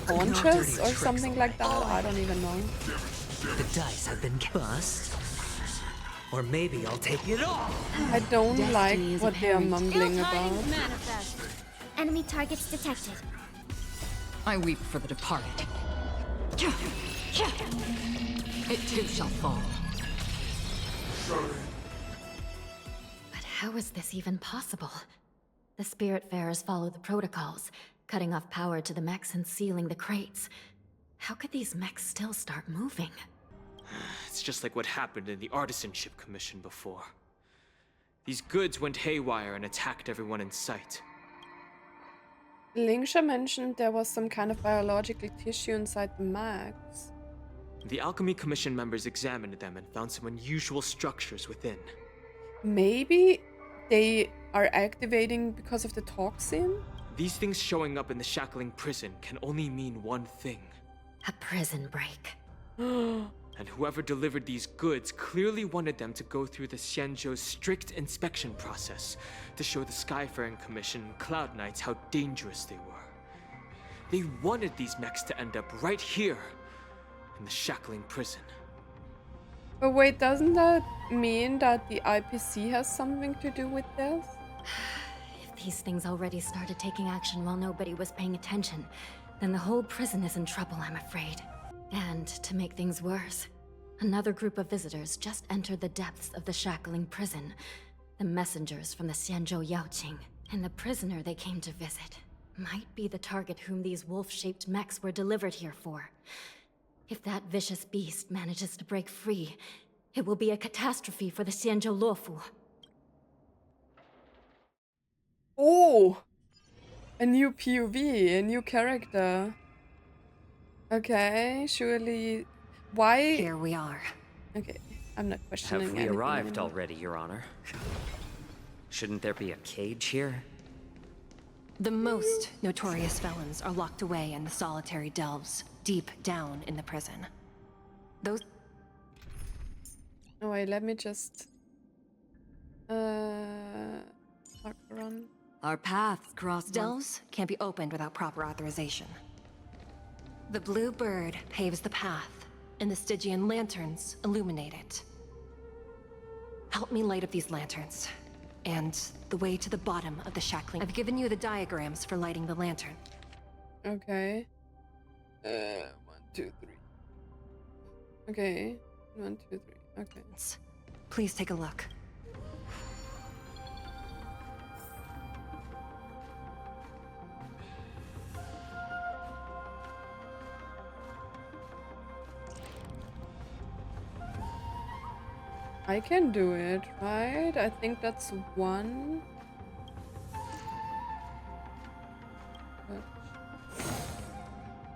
B: unconscious or something like that. I don't even know.
U: The dice have been bust. Or maybe I'll take it all.
B: I don't like what they are mumbling about.
E: Enemy targets detected.
T: I weep for the departed. It too shall fall.
R: But how is this even possible? The Spiritfarers follow the protocols, cutting off power to the mechs and sealing the crates. How could these mechs still start moving?
M: It's just like what happened in the Artisanship Commission before. These goods went haywire and attacked everyone in sight.
B: Lingsha mentioned there was some kind of biological tissue inside the mechs.
M: The Alchemy Commission members examined them and found some unusual structures within.
B: Maybe they are activating because of the toxin?
M: These things showing up in the Shackling Prison can only mean one thing.
R: A prison break.
M: And whoever delivered these goods clearly wanted them to go through the Xianzhou's strict inspection process to show the Skyfaring Commission and Cloud Knights how dangerous they were. They wanted these mechs to end up right here, in the Shackling Prison.
B: But wait, doesn't that mean that the IPC has something to do with this?
R: If these things already started taking action while nobody was paying attention, then the whole prison is in trouble, I'm afraid. And to make things worse, another group of visitors just entered the depths of the Shackling Prison. The messengers from the Xianzhou Yaoqing, and the prisoner they came to visit might be the target whom these wolf-shaped mechs were delivered here for. If that vicious beast manages to break free, it will be a catastrophe for the Xianzhou Luofu.
B: Oh! A new POV, a new character. Okay, surely... Why?
Q: Here we are.
B: Okay, I'm not questioning
G: Have we
B: anything
G: arrived
B: anymore.
G: already, Your Honor? Shouldn't there be a cage here?
Q: The most notorious felons are locked away in the solitary delves, deep down in the prison. Those...
B: Oh wait, let me just... Fuck around.
Q: Our paths cross delves can't be opened without proper authorization. The blue bird paves the path, and the Stygian lanterns illuminate it. Help me light up these lanterns, and the way to the bottom of the Shackling. I've given you the diagrams for lighting the lantern.
B: Okay. 1, 2, 3. Okay. 1, 2, 3. Okay.
Q: Please take a look.
B: I can do it, right? I think that's 1.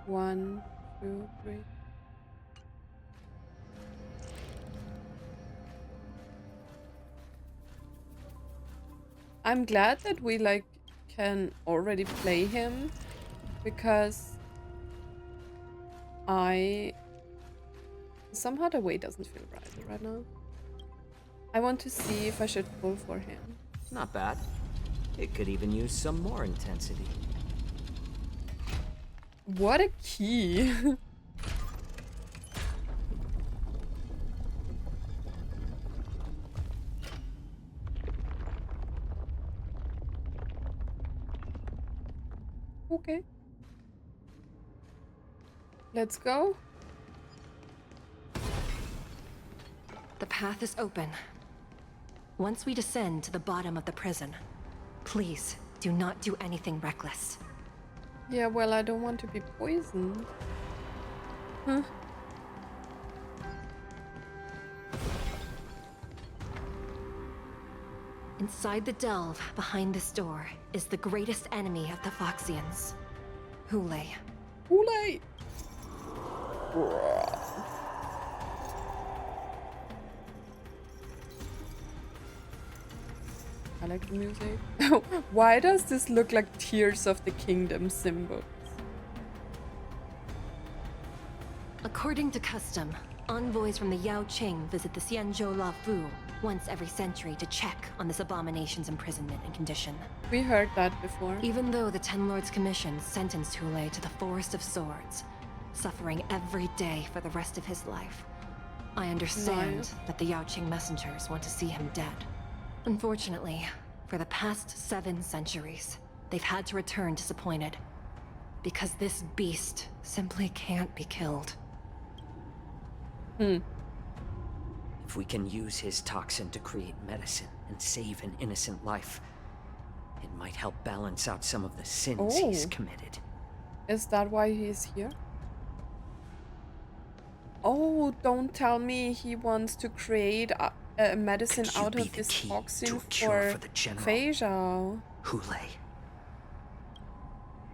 B: 1, 2, 3. I'm glad that we can already play him, because somehow the way doesn't feel right now. I want to see if I should pull for him.
G: Not bad. It could even use some more intensity.
B: What a key! Okay. Let's go.
Q: The path is open. Once we descend to the bottom of the prison, please do not do anything reckless.
B: Yeah, well, I don't want to be poisoned. Huh?
Q: Inside the delve, behind this door, is the greatest enemy of the Foxians. Hoolay.
B: Hoolay! I like the music. Why does this look like Tears of the Kingdom symbol?
Q: According to custom, envoys from the Yaoqing visit the Xianzhou Lafu once every century to check on this abomination's imprisonment and condition.
B: We heard that before.
Q: Even though the Ten Lords Commission sentenced Hoolay to the Forest of Swords, suffering every day for the rest of his life, I understand that the Yaoqing messengers want to see him dead. Unfortunately, for the past 7 centuries, they've had to return disappointed, because this beast simply can't be killed.
G: If we can use his toxin to create medicine and save an innocent life, it might help balance out some of the sins he's committed.
B: Is that why he's here? Oh, don't tell me he wants to create a medicine out of this toxin for Feixiao.
G: Hoolay.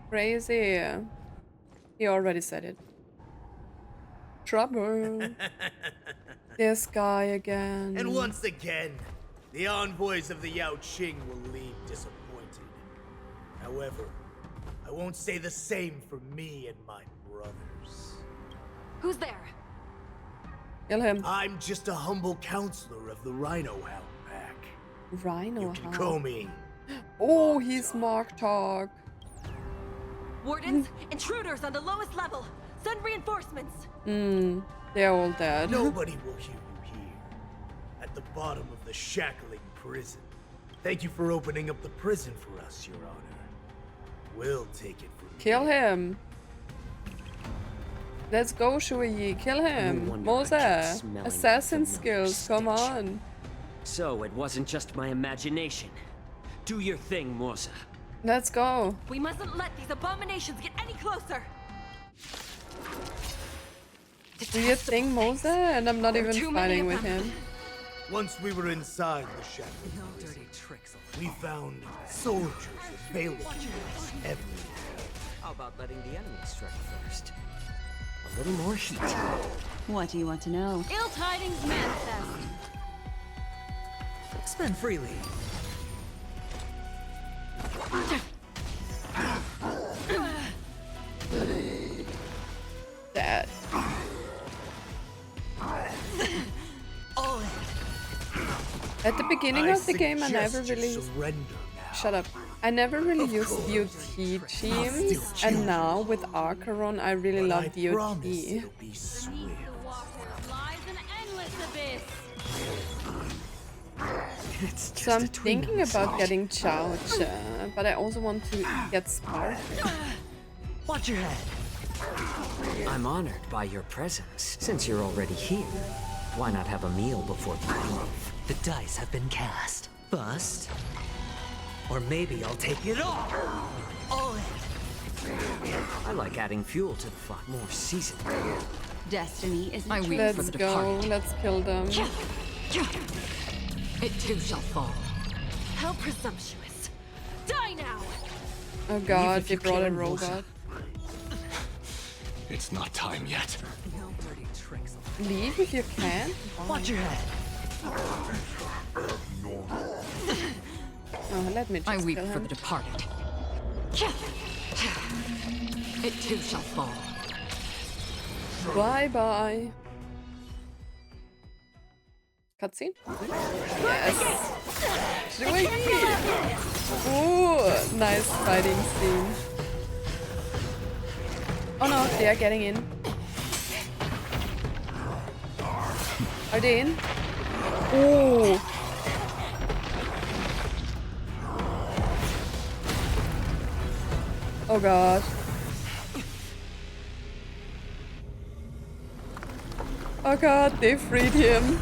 B: Crazy. He already said it. Trouble. This guy again.
F: And once again, the envoys of the Yaoqing will leave disappointed. However, I won't say the same for me and my brothers.
Q: Who's there?
B: Kill him.
F: I'm just a humble counselor of the Rhino Hound Pack.
B: Rhino
F: You can call me.
B: Oh, he's Mark Talk.
Q: Wardens, intruders on the lowest level. Send reinforcements.
B: They're all dead.
F: Nobody will hear you here. At the bottom of the Shackling Prison. Thank you for opening up the prison for us, Your Honor. We'll take it from
B: Kill him. Let's go, Xueyi. Kill him. Moze. Assassin skills. Come on.
G: So it wasn't just my imagination. Do your thing, Moze.
B: Let's go.
Q: We mustn't let these abominations get any closer.
B: Do you think Moze? And I'm not even fighting with him.
F: Once we were inside the Shackling Prison, we found soldiers available everywhere.
G: How about letting the enemy strike first? A little more heat.
T: What do you want to know?
D: Ill tidings manifest.
U: Spend freely.
B: Dead. At the beginning of the game, I never really... Shut up. I never really used DOT teams, and now with Archeron, I really love DOT. So I'm thinking about getting Jiaoqiu, but I also want to get Spark.
U: Watch your head.
G: I'm honored by your presence. Since you're already here, why not have a meal before we leave?
U: The dice have been cast. Bust. Or maybe I'll take it all in.
G: I like adding fuel to the fire. More seasoned.
T: Destiny is
B: Let's
T: for the
B: go.
T: departed.
B: Let's kill them.
T: It too shall fall.
Q: How presumptuous. Die now!
B: Oh god, they brought a robot.
I: It's not time yet.
B: Leave if you can.
U: Watch your head.
B: Oh, let me just
T: I weep
B: kill
T: for
B: him.
T: the departed. It too shall fall.
B: Bye bye. Cutscene? Yes. Xueyi! Ooh, nice fighting scene. Oh no, they are getting in. Are they in? Ooh. Oh god. Oh god, they freed him.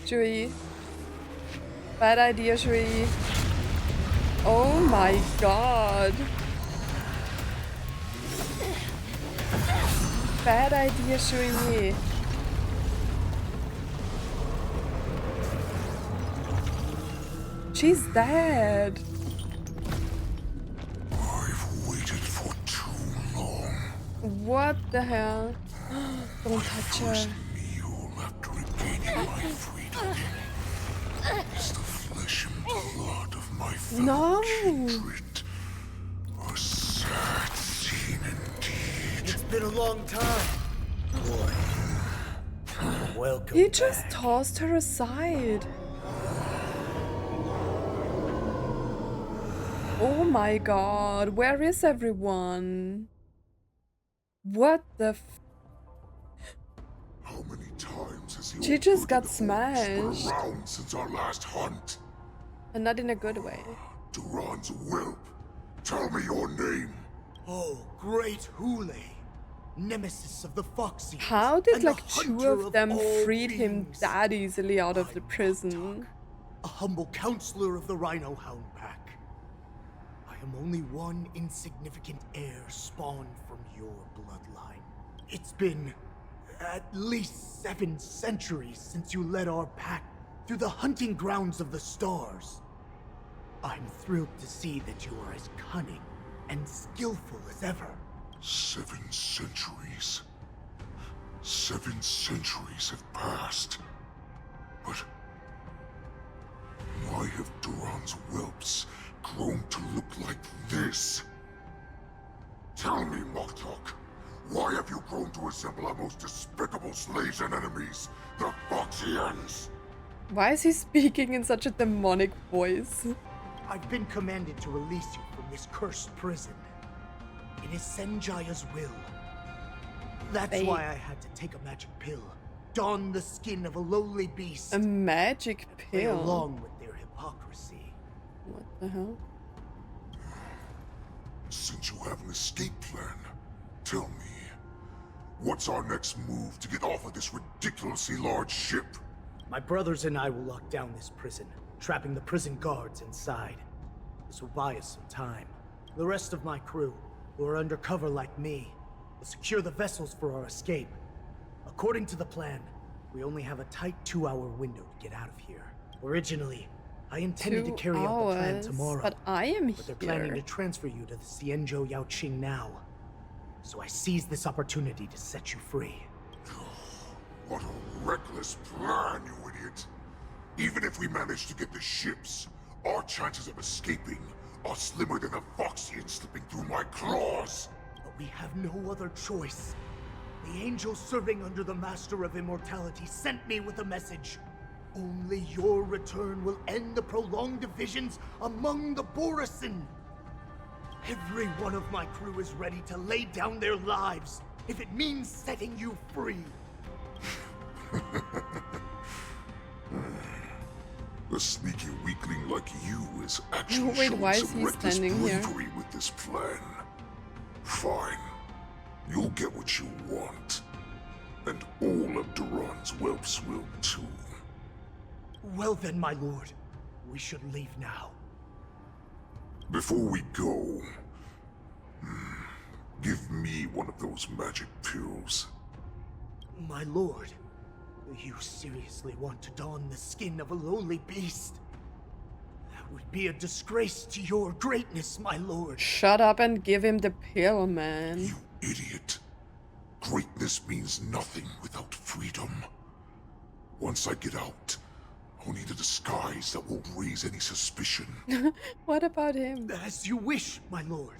B: Xueyi. Bad idea, Xueyi. Oh my god. Bad idea, Xueyi. She's dead.
V: I've waited for too long.
B: What the hell? Don't touch her.
V: You'll have to freedom is the flesh and blood of my fellow
B: No.
V: kindred. A sad scene indeed.
F: It's been a long time, boy. Welcome
B: He just
F: back.
B: tossed her aside. Oh my god, where is everyone? What the f—
V: How many times has
B: She just got smashed.
V: around since our last hunt?
B: And not in a good way.
V: Duran's whelp. Tell me your name.
F: Oh, great Hoolay, nemesis of the Foxy.
B: How did
F: and
B: like
F: the
B: two
F: hunter
B: of them
F: all
B: freed him
F: beings.
B: that easily out of the prison?
F: A humble counselor of the Rhino Hound Pack. I am only one insignificant heir spawned from your bloodline. It's been at least 7 centuries since you led our pack through the hunting grounds of the stars. I'm thrilled to see that you are as cunning and skillful as ever.
V: 7 centuries. 7 centuries have passed. But why have Duran's whelps grown to look like this? Tell me, Moktok, why have you grown to resemble our most despicable slaves and enemies, the Foxians?
B: Why is he speaking in such a demonic voice?
F: I've been commanded to release you from this cursed prison. It is Senjaya's will. That's why I had to take a magic pill, don the skin of a lowly beast.
B: A magic
F: play
B: pill?
F: along with their hypocrisy.
B: What the hell?
V: Since you have an escape plan, tell me, what's our next move to get off of this ridiculously large ship?
F: My brothers and I will lock down this prison, trapping the prison guards inside. This will buy us some time. The rest of my crew, who are undercover like me, will secure the vessels for our escape. According to the plan, we only have a tight 2-hour window to get out of here. Originally, I intended to
B: 2
F: carry out the plan
B: hours,
F: tomorrow.
B: but I am
F: But they're planning to
B: here.
F: transfer you to the Xianzhou Yaoqing now. So I seized this opportunity to set you free.
V: What a reckless plan, you idiot! Even if we manage to get the ships, our chances of escaping are slimmer than a Foxian slipping through my claws!
F: But we have no other choice. The angel serving under the Master of Immortality sent me with a message. Only your return will end the prolonged divisions among the Borisin. Every one of my crew is ready to lay down their lives if it means setting you free.
V: A sneaky weakling like you is actually
B: Wait,
V: showing
B: why is
V: some
B: he
V: reckless
B: standing here?
V: bravery with this plan. Fine. You'll get what you want. And all of Duran's whelps will too.
F: Well then, my lord, we should leave now.
V: Before we go, give me one of those magic pills.
F: My lord, you seriously want to don the skin of a lowly beast? That would be a disgrace to your greatness, my lord.
B: Shut up and give him the pill, man.
V: Idiot. Greatness means nothing without freedom. Once I get out, I'll need a disguise that won't raise any suspicion.
B: What about him?
F: As you wish, my lord.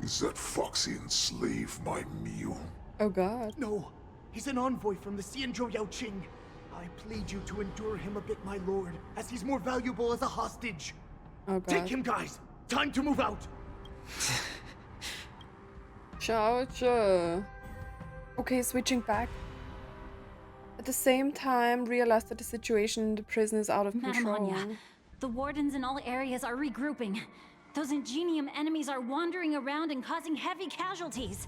V: Is that Foxian slave my meal?
B: Oh god.
F: No, he's an envoy from the Xianzhou Yaoqing. I plead you to endure him a bit, my lord, as he's more valuable as a hostage.
B: Oh god.
F: Take him, guys. Time to move out.
B: Jiaoqiu. Okay, switching back. At the same time, realize that the situation in the prison is out of
T: Madam
B: control.
T: Anya, the wardens in all areas are regrouping. Those Ingenium enemies are wandering around and causing heavy casualties.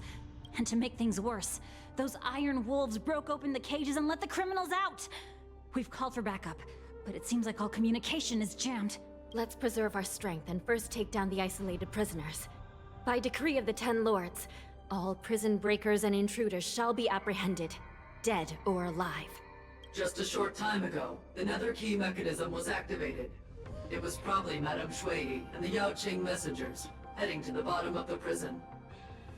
T: And to make things worse, those iron wolves broke open the cages and let the criminals out. We've called for backup, but it seems like all communication is jammed.
R: Let's preserve our strength and first take down the isolated prisoners. By decree of the 10 Lords, all prison breakers and intruders shall be apprehended, dead or alive.
H: Just a short time ago, another key mechanism was activated. It was probably Madame Xueyi and the Yaoqing messengers, heading to the bottom of the prison.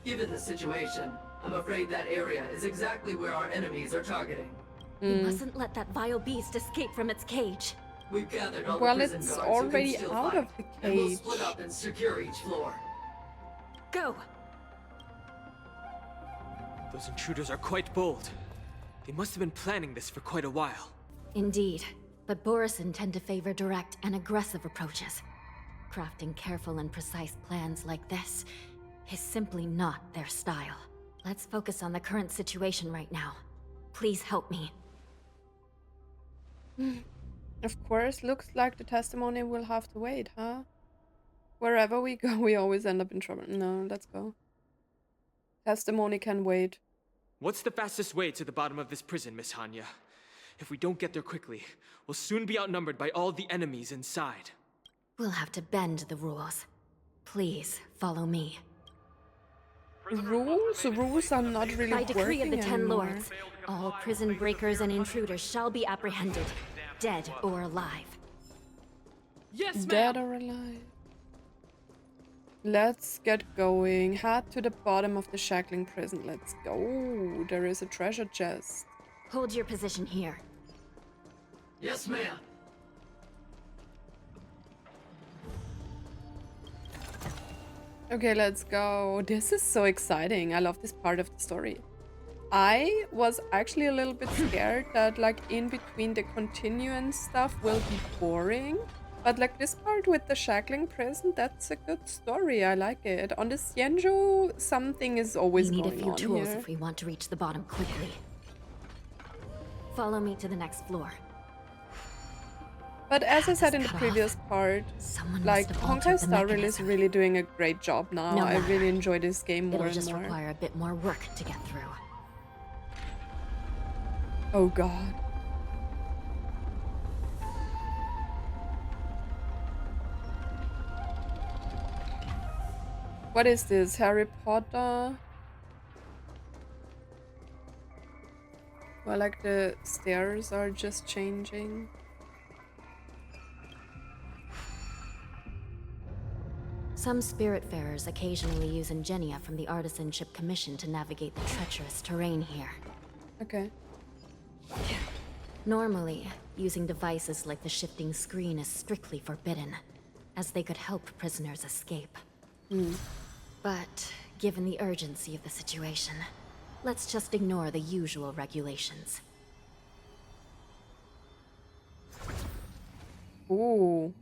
H: Given the situation, I'm afraid that area is exactly where our enemies are targeting.
E: You mustn't let that vile beast escape from its cage.
H: We've gathered all
B: Well,
H: the prison
B: it's
H: guards who can
B: already
H: still
B: out
H: fight,
B: of the
H: and we'll
B: cage.
H: split up and secure each floor.
E: Go!
M: Those intruders are quite bold. They must have been planning this for quite a while.
R: Indeed, but Borison tend to favor direct and aggressive approaches. Crafting careful and precise plans like this is simply not their style. Let's focus on the current situation right now. Please help me.
B: Of course, looks like the testimony will have to wait, huh? Wherever we go, we always end up in trouble. No, let's go. Testimony can wait.
M: What's the fastest way to the bottom of this prison, Miss Hanya? If we don't get there quickly, we'll soon be outnumbered by all the enemies inside.
R: We'll have to bend the rules. Please, follow me.
B: Rules? Rules are not really
R: By decree of the
B: working
R: Ten
B: anymore.
R: Lords, all prison breakers and intruders shall be apprehended, dead or alive.
M: Yes,
B: Dead or alive. Let's get going. Head to the bottom of the Shackling Prison. Let's go. There is a treasure chest.
R: Hold your position here.
H: Yes, ma'am.
B: Okay, let's go. This is so exciting. I love this part of the story. I was actually a little bit scared that like in between the continuance stuff will be boring. But like this part with the Shackling Prison, that's a good story. I like it. On the Xianzhou, something is always
R: We need a
B: going
R: few
B: on
R: tools
B: here.
R: if we want to reach the bottom quickly. Follow me to the next floor.
B: But as I said in the
R: cut
B: previous part,
R: Someone
B: like
R: must have altered
B: Honkai
R: the
B: Star Rail is
R: mechanism.
B: really doing a great job now.
R: No
B: I
R: matter.
B: really enjoy this game more
R: It'll
B: and
R: just
B: more.
R: require a bit more work to get through.
B: Oh god. What is this? Harry Potter? Well, like the stairs are just changing.
R: Some spiritfarers occasionally use ingenia from the Artisanship Commission to navigate the treacherous terrain here.
B: Okay.
R: Normally, using devices like the shifting screen is strictly forbidden, as they could help prisoners escape. But, given the urgency of the situation, let's just ignore the usual regulations.
B: Ooh.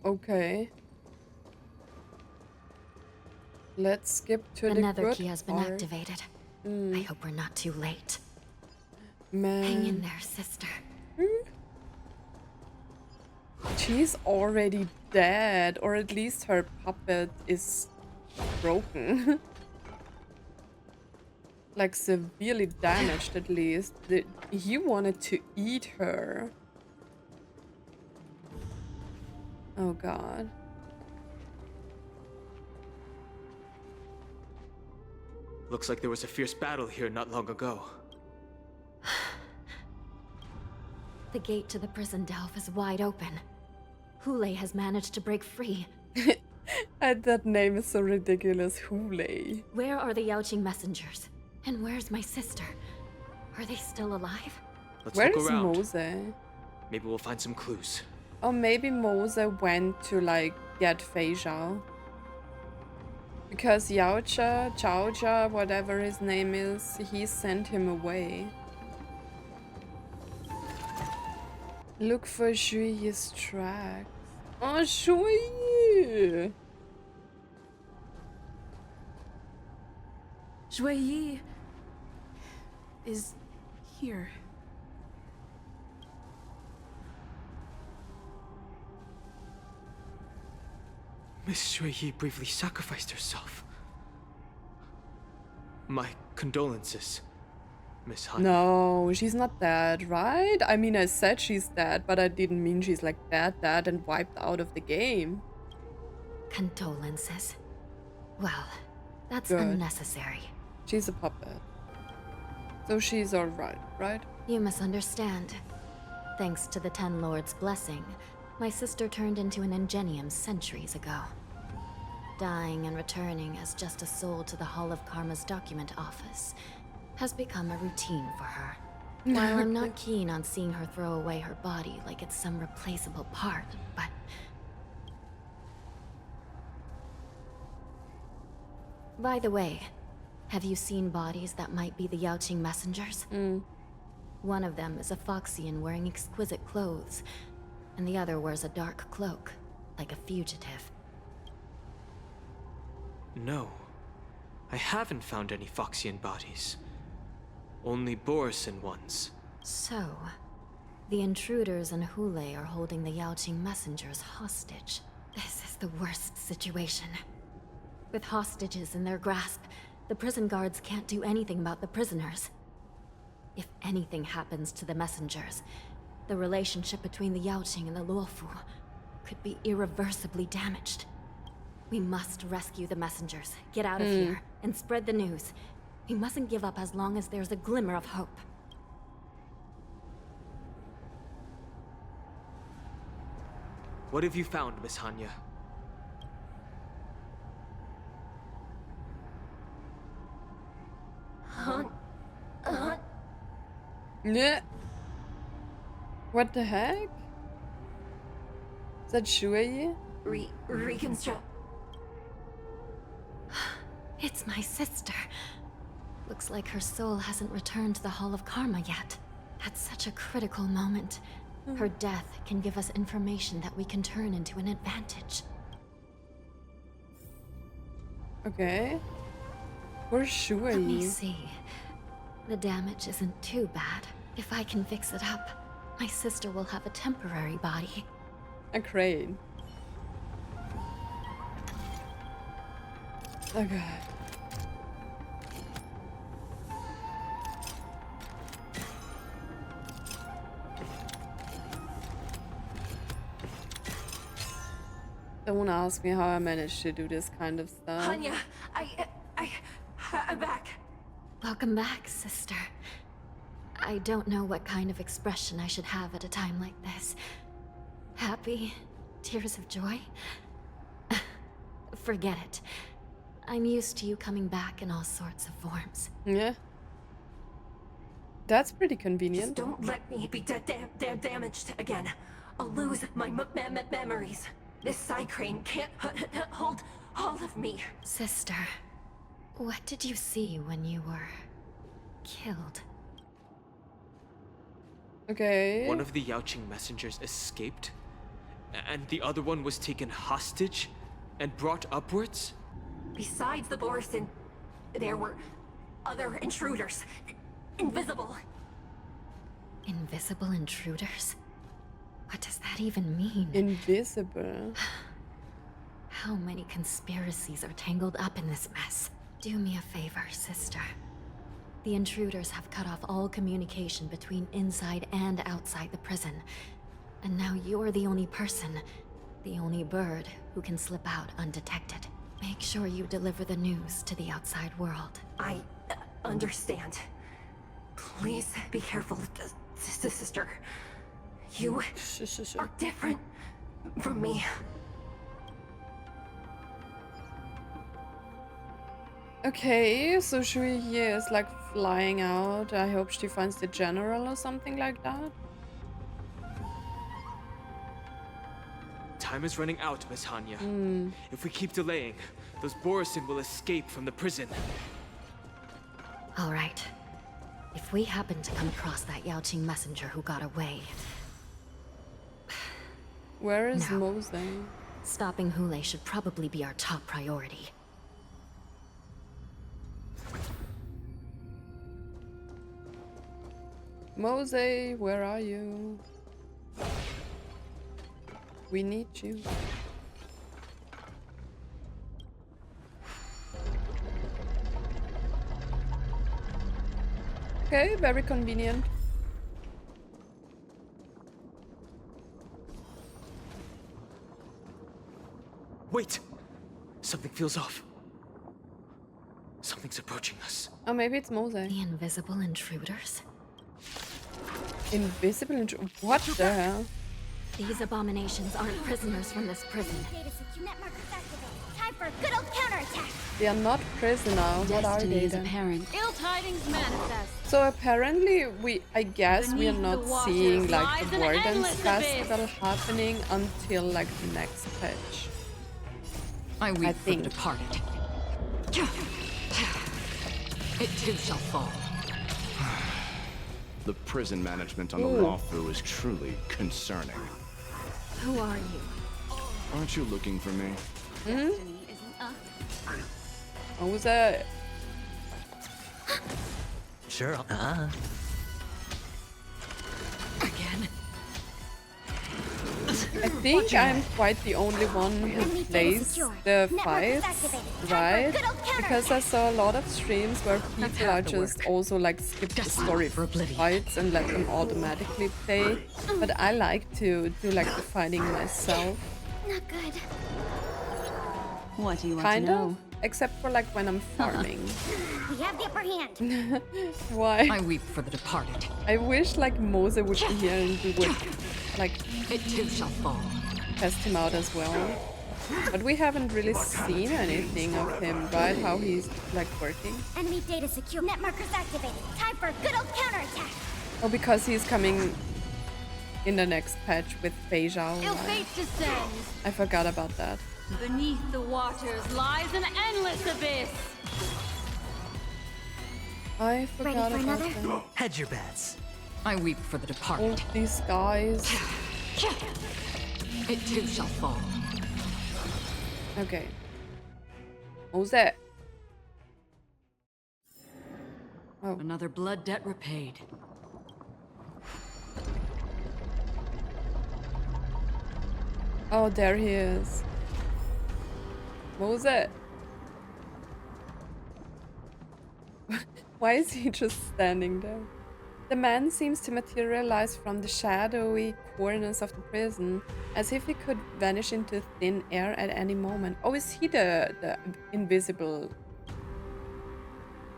B: Okay. Let's skip to the
R: Another
B: good
R: key has been
B: part.
R: activated. I hope we're not too late.
B: Man.
R: Hang in there, sister.
B: She's already dead, or at least her puppet is broken. Like severely damaged at least. He wanted to eat her. Oh god.
M: Looks like there was a fierce battle here not long ago.
R: The gate to the prison delve is wide open. Hoolay has managed to break free.
B: And that name is so ridiculous, Hoolay.
R: Where are the Yaoqing messengers? And where's my sister? Are they still alive?
M: Let's
B: Where
M: look
B: is
M: around.
B: Moze?
M: Maybe we'll find some clues.
B: Or maybe Moze went to like get Feixiao. Because Jiaoqiu, whatever his name is, he sent him away. Look for Xueyi's tracks. Oh, Xueyi!
D: Xueyi is here.
M: Miss Xueyi bravely sacrificed herself. My condolences, Miss Hanya.
B: No, she's not dead, right? I mean, I said she's dead, but I didn't mean she's like dead and wiped out of the game.
R: Condolences. Well, that's
B: Good.
R: unnecessary.
B: She's a puppet. So she's alright, right?
R: You misunderstand. Thanks to the Ten Lords' blessing, my sister turned into an ingenium centuries ago. Dying and returning as just a soul to the Hall of Karma's document office has become a routine for her. While I'm not keen on seeing her throw away her body like it's some replaceable part, but... By the way, have you seen bodies that might be the Yaoqing messengers? One of them is a Foxian wearing exquisite clothes, and the other wears a dark cloak, like a fugitive.
M: No. I haven't found any Foxian bodies. Only Borisin ones.
R: So, the intruders and Hoolay are holding the Yaoqing messengers hostage. This is the worst situation. With hostages in their grasp, the prison guards can't do anything about the prisoners. If anything happens to the messengers, the relationship between the Yaoqing and the Luofu could be irreversibly damaged. We must rescue the messengers, get out of here, and spread the news. We mustn't give up as long as there's a glimmer of hope.
M: What have you found, Miss Hanya?
B: Yeah. What the heck? Is that Xueyi?
E: Reconstruct.
R: It's my sister. Looks like her soul hasn't returned to the Hall of Karma yet. At such a critical moment, her death can give us information that we can turn into an advantage.
B: Okay. Where's Xueyi?
R: Let me see. The damage isn't too bad. If I can fix it up, my sister will have a temporary body.
B: A crane. Okay. Don't ask me how I managed to do this kind of stuff.
E: Hanya, I'm back.
R: Welcome back, sister. I don't know what kind of expression I should have at a time like this. Happy? Tears of joy? Forget it. I'm used to you coming back in all sorts of forms.
B: Yeah. That's pretty convenient.
E: Just don't let me be damaged again. I'll lose my memories. This side crane can't hold all of me.
R: Sister, what did you see when you were killed?
B: Okay.
M: One of the Yaoqing messengers escaped, and the other one was taken hostage and brought upwards?
E: Besides the Borisin, there were other intruders. Invisible.
R: Invisible intruders? What does that even mean?
B: Invisible.
R: How many conspiracies are tangled up in this mess? Do me a favor, sister. The intruders have cut off all communication between inside and outside the prison. And now you're the only person, the only bird, who can slip out undetected. Make sure you deliver the news to the outside world.
E: I understand. Please be careful, sister. You are different from me.
B: Okay, so Xueyi is like flying out. I hope she finds the general or something like that.
M: Time is running out, Miss Hanya. If we keep delaying, those Borisin will escape from the prison.
R: All right. If we happen to come across that Yaoqing messenger who got away...
B: Where is
R: No.
B: Moze?
R: Stopping Hoolay should probably be our top priority.
B: Moze, where are you? We need you. Okay, very convenient.
M: Wait! Something feels off. Something's approaching us.
B: Oh, maybe it's Moze.
R: The invisible intruders?
B: Invisible intruder? What the hell?
R: These abominations aren't prisoners from this prison.
A: Time for a good old counterattack.
B: They are not prisoner. What are
S: Destiny
B: they
S: is
B: then?
S: apparent.
D: Ill tidings manifest.
B: So apparently I guess we are not seeing like the Warden's Festival happening until like the next patch.
H: I weep for the
B: think.
H: departed. It too shall fall.
P: The prison management on the
B: Ooh.
P: Lawfu is truly concerning.
R: Who are you?
P: Aren't you looking for me?
B: Hmm? What was that?
U: Sure.
H: Again.
B: I think I'm quite the only one who plays the fights, right? Because I saw a lot of streams where people are just also like skip the story fights and let them automatically play. But I like to do like the fighting myself.
E: Not good.
S: What do you want
B: Kind
S: to know?
B: of, except for like when I'm farming.
E: We have the upper hand.
B: Why?
H: I weep for the departed.
B: I wish like Moze would be here and we would like
H: It too shall fall.
B: test him out as well. But we haven't really seen anything of him, right? How he's like working.
E: Enemy data secure. Net markers activated. Time for a good old counterattack.
B: Oh, because he's coming in the next patch with Feixiao.
T: Ill
B: right?
T: fate descends.
B: I forgot about that.
T: Beneath the waters lies an endless abyss.
B: I forgot
E: for
B: about
E: another?
B: that.
U: Hedge your bets.
H: I weep for the
B: All
H: departed.
B: these guys.
H: It too shall fall.
B: Okay. Moze. Oh.
H: Another blood debt repaid.
B: Oh, there he is. Moze. Why is he just standing there? The man seems to materialize from the shadowy corners of the prison, as if he could vanish into thin air at any moment. Oh, is he the invisible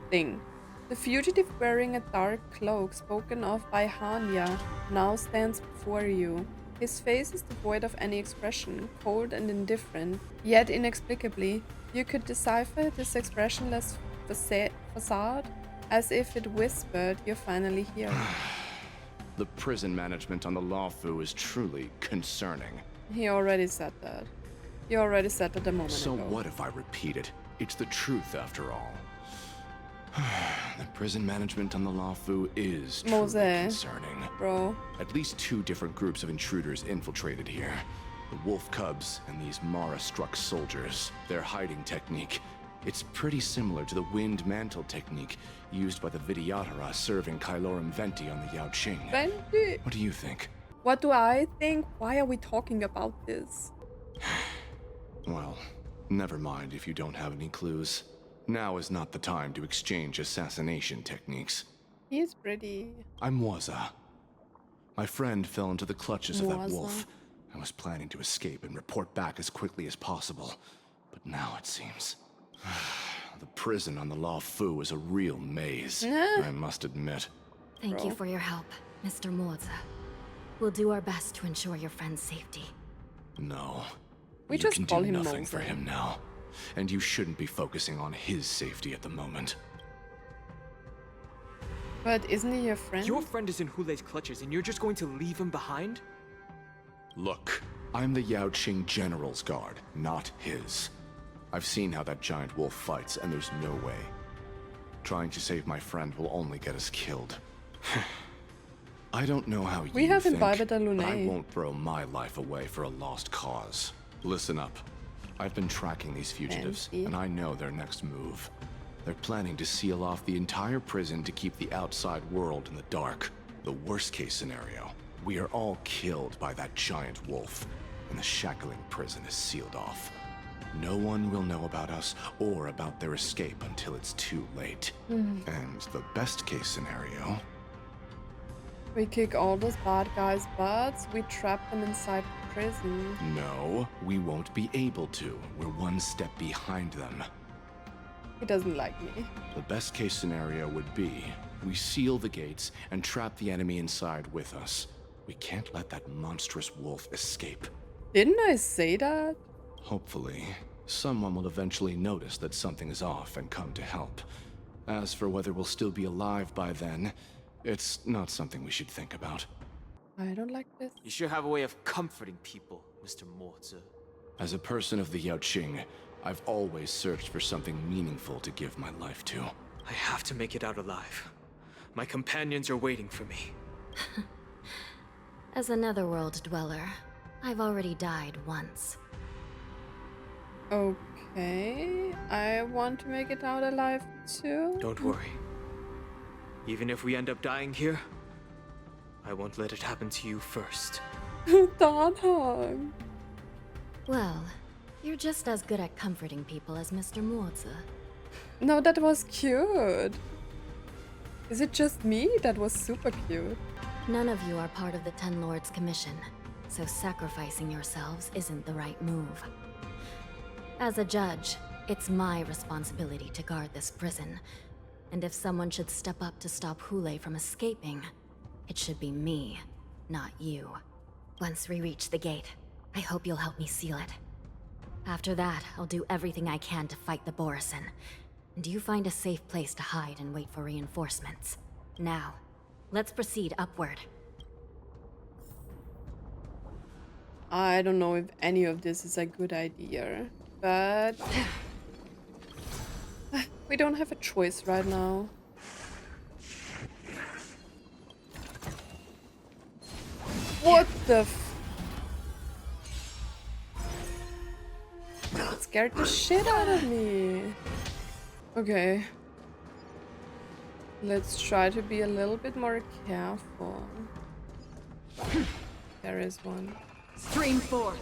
B: thing? The fugitive wearing a dark cloak spoken of by Hanya now stands before you. His face is devoid of any expression, cold and indifferent, yet inexplicably, you could decipher this expressionless facade as if it whispered, "You're finally here."
P: The prison management on the Lawfu is truly concerning.
B: He already said that. He already said that a moment
P: So
B: ago.
P: what if I repeat it? It's the truth after all. The prison management on the Lawfu is truly
B: Moze,
P: concerning.
B: bro.
P: At least 2 different groups of intruders infiltrated here. The wolf cubs and these Mara-struck soldiers. Their hiding technique. It's pretty similar to the wind mantle technique used by the Vidyadhara serving Kailorum Venti on the Yaoqing.
B: Venti?
P: What do you think?
B: What do I think? Why are we talking about this?
P: Well, never mind if you don't have any clues. Now is not the time to exchange assassination techniques.
B: He's pretty.
P: I'm Waza. My friend fell into the clutches of that
B: Waza.
P: wolf. I was planning to escape and report back as quickly as possible. But now it seems... the prison on the Lawfu is a real maze, I must admit.
R: Thank you for your help, Mr. Moze. We'll do our best to ensure your friend's safety.
P: No.
B: We
P: you
B: just
P: can
B: call
P: do
B: him
P: nothing
B: Moze.
P: for him now. And you shouldn't be focusing on his safety at the moment.
B: But isn't he your friend?
M: Your friend is in Hulay's clutches and you're just going to leave him behind?
P: Look, I'm the Yaoqing General's guard, not his. I've seen how that giant wolf fights, and there's no way. Trying to save my friend will only get us killed. I don't know how
B: We
P: you
B: have
P: think,
B: imbibed a
P: but I
B: Lunay.
P: won't throw my life away for a lost cause. Listen up. I've been tracking these fugitives,
B: Fancy.
P: and I know their next move. They're planning to seal off the entire prison to keep the outside world in the dark. The worst case scenario, we are all killed by that giant wolf, and the Shackling Prison is sealed off. No one will know about us or about their escape until it's too late. And the best case scenario...
B: We kick all those bad guys' butts, we trap them inside the prison.
P: No, we won't be able to. We're one step behind them.
B: He doesn't like me.
P: The best case scenario would be we seal the gates and trap the enemy inside with us. We can't let that monstrous wolf escape.
B: Didn't I say that?
P: Hopefully, someone will eventually notice that something is off and come to help. As for whether we'll still be alive by then, it's not something we should think about.
B: I don't like this.
M: You sure have a way of comforting people, Mr. Moze.
P: As a person of the Yaoqing, I've always searched for something meaningful to give my life to.
M: I have to make it out alive. My companions are waiting for me.
R: As a netherworld dweller, I've already died once.
B: Okay, I want to make it out alive too.
M: Don't worry. Even if we end up dying here, I won't let it happen to you first.
B: Donhong.
R: Well, you're just as good at comforting people as Mr. Moze.
B: No, that was cute. Is it just me? That was super cute.
R: None of you are part of the Ten Lords' commission, so sacrificing yourselves isn't the right move. As a judge, it's my responsibility to guard this prison, and if someone should step up to stop Hoolay from escaping, it should be me, not you. Once we reach the gate, I hope you'll help me seal it. After that, I'll do everything I can to fight the Borisin, and you find a safe place to hide and wait for reinforcements. Now, let's proceed upward.
B: I don't know if any of this is a good idea, but we don't have a choice right now. What the It scared the shit out of me. Okay. Let's try to be a little bit more careful. There is one.
D: Stream forth,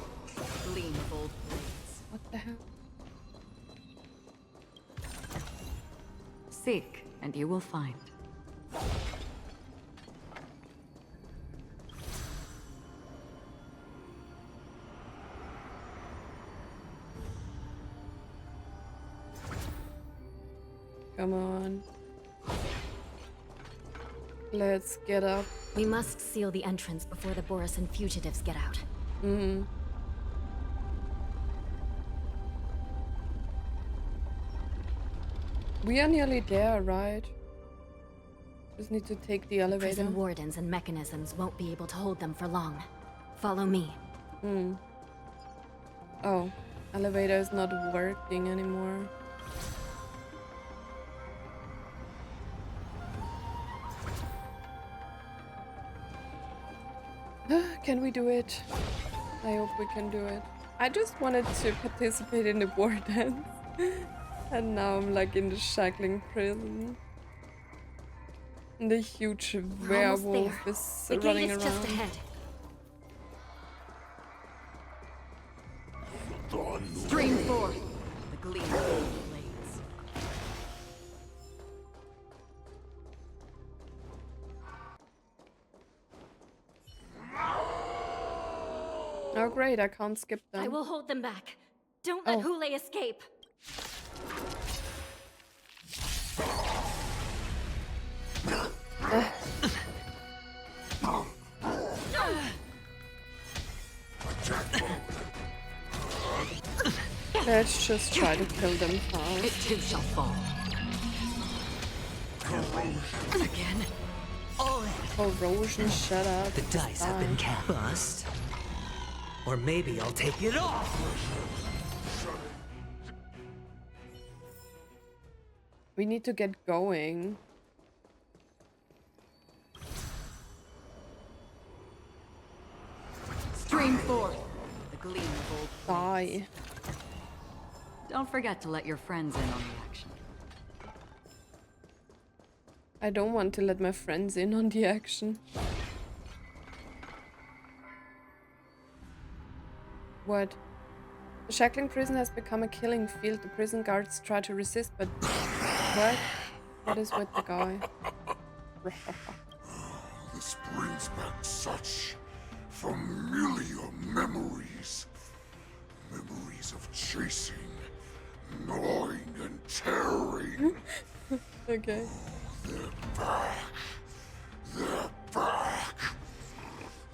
D: gleam of old blades.
B: What the hell?
C: Seek, and you will find.
B: Come on. Let's get up.
R: We must seal the entrance before the Borisin fugitives get out.
B: Mm-hmm. We are nearly there, right? Just need to take the elevator.
R: Prison wardens and mechanisms won't be able to hold them for long. Follow me.
B: Hmm. Oh, elevator is not working anymore. Can we do it? I hope we can do it. I just wanted to participate in the war dance. And now I'm like in the Shackling Prison. And the huge werewolf is running around.
R: Just ahead.
D: Stream forth, the gleam of old blades.
B: Oh great, I can't skip them.
R: I will hold them back. Don't let Hoolay escape.
B: Let's just try to kill them
U: It
B: fast.
U: too shall fall. Again. All in.
B: Corrosion, shut up.
U: The dice have been cast. Bust. Or maybe I'll take it off.
B: We need to get going.
D: Stream forth, the gleam of old
B: Die.
C: Don't forget to let your friends in on the action.
B: I don't want to let my friends in on the action. What? The Shackling Prison has become a killing field. The prison guards try to resist, but... What? What is with the guy?
V: This brings back such familiar memories. Memories of chasing, gnawing, and tearing.
B: Okay.
V: They're back. They're back.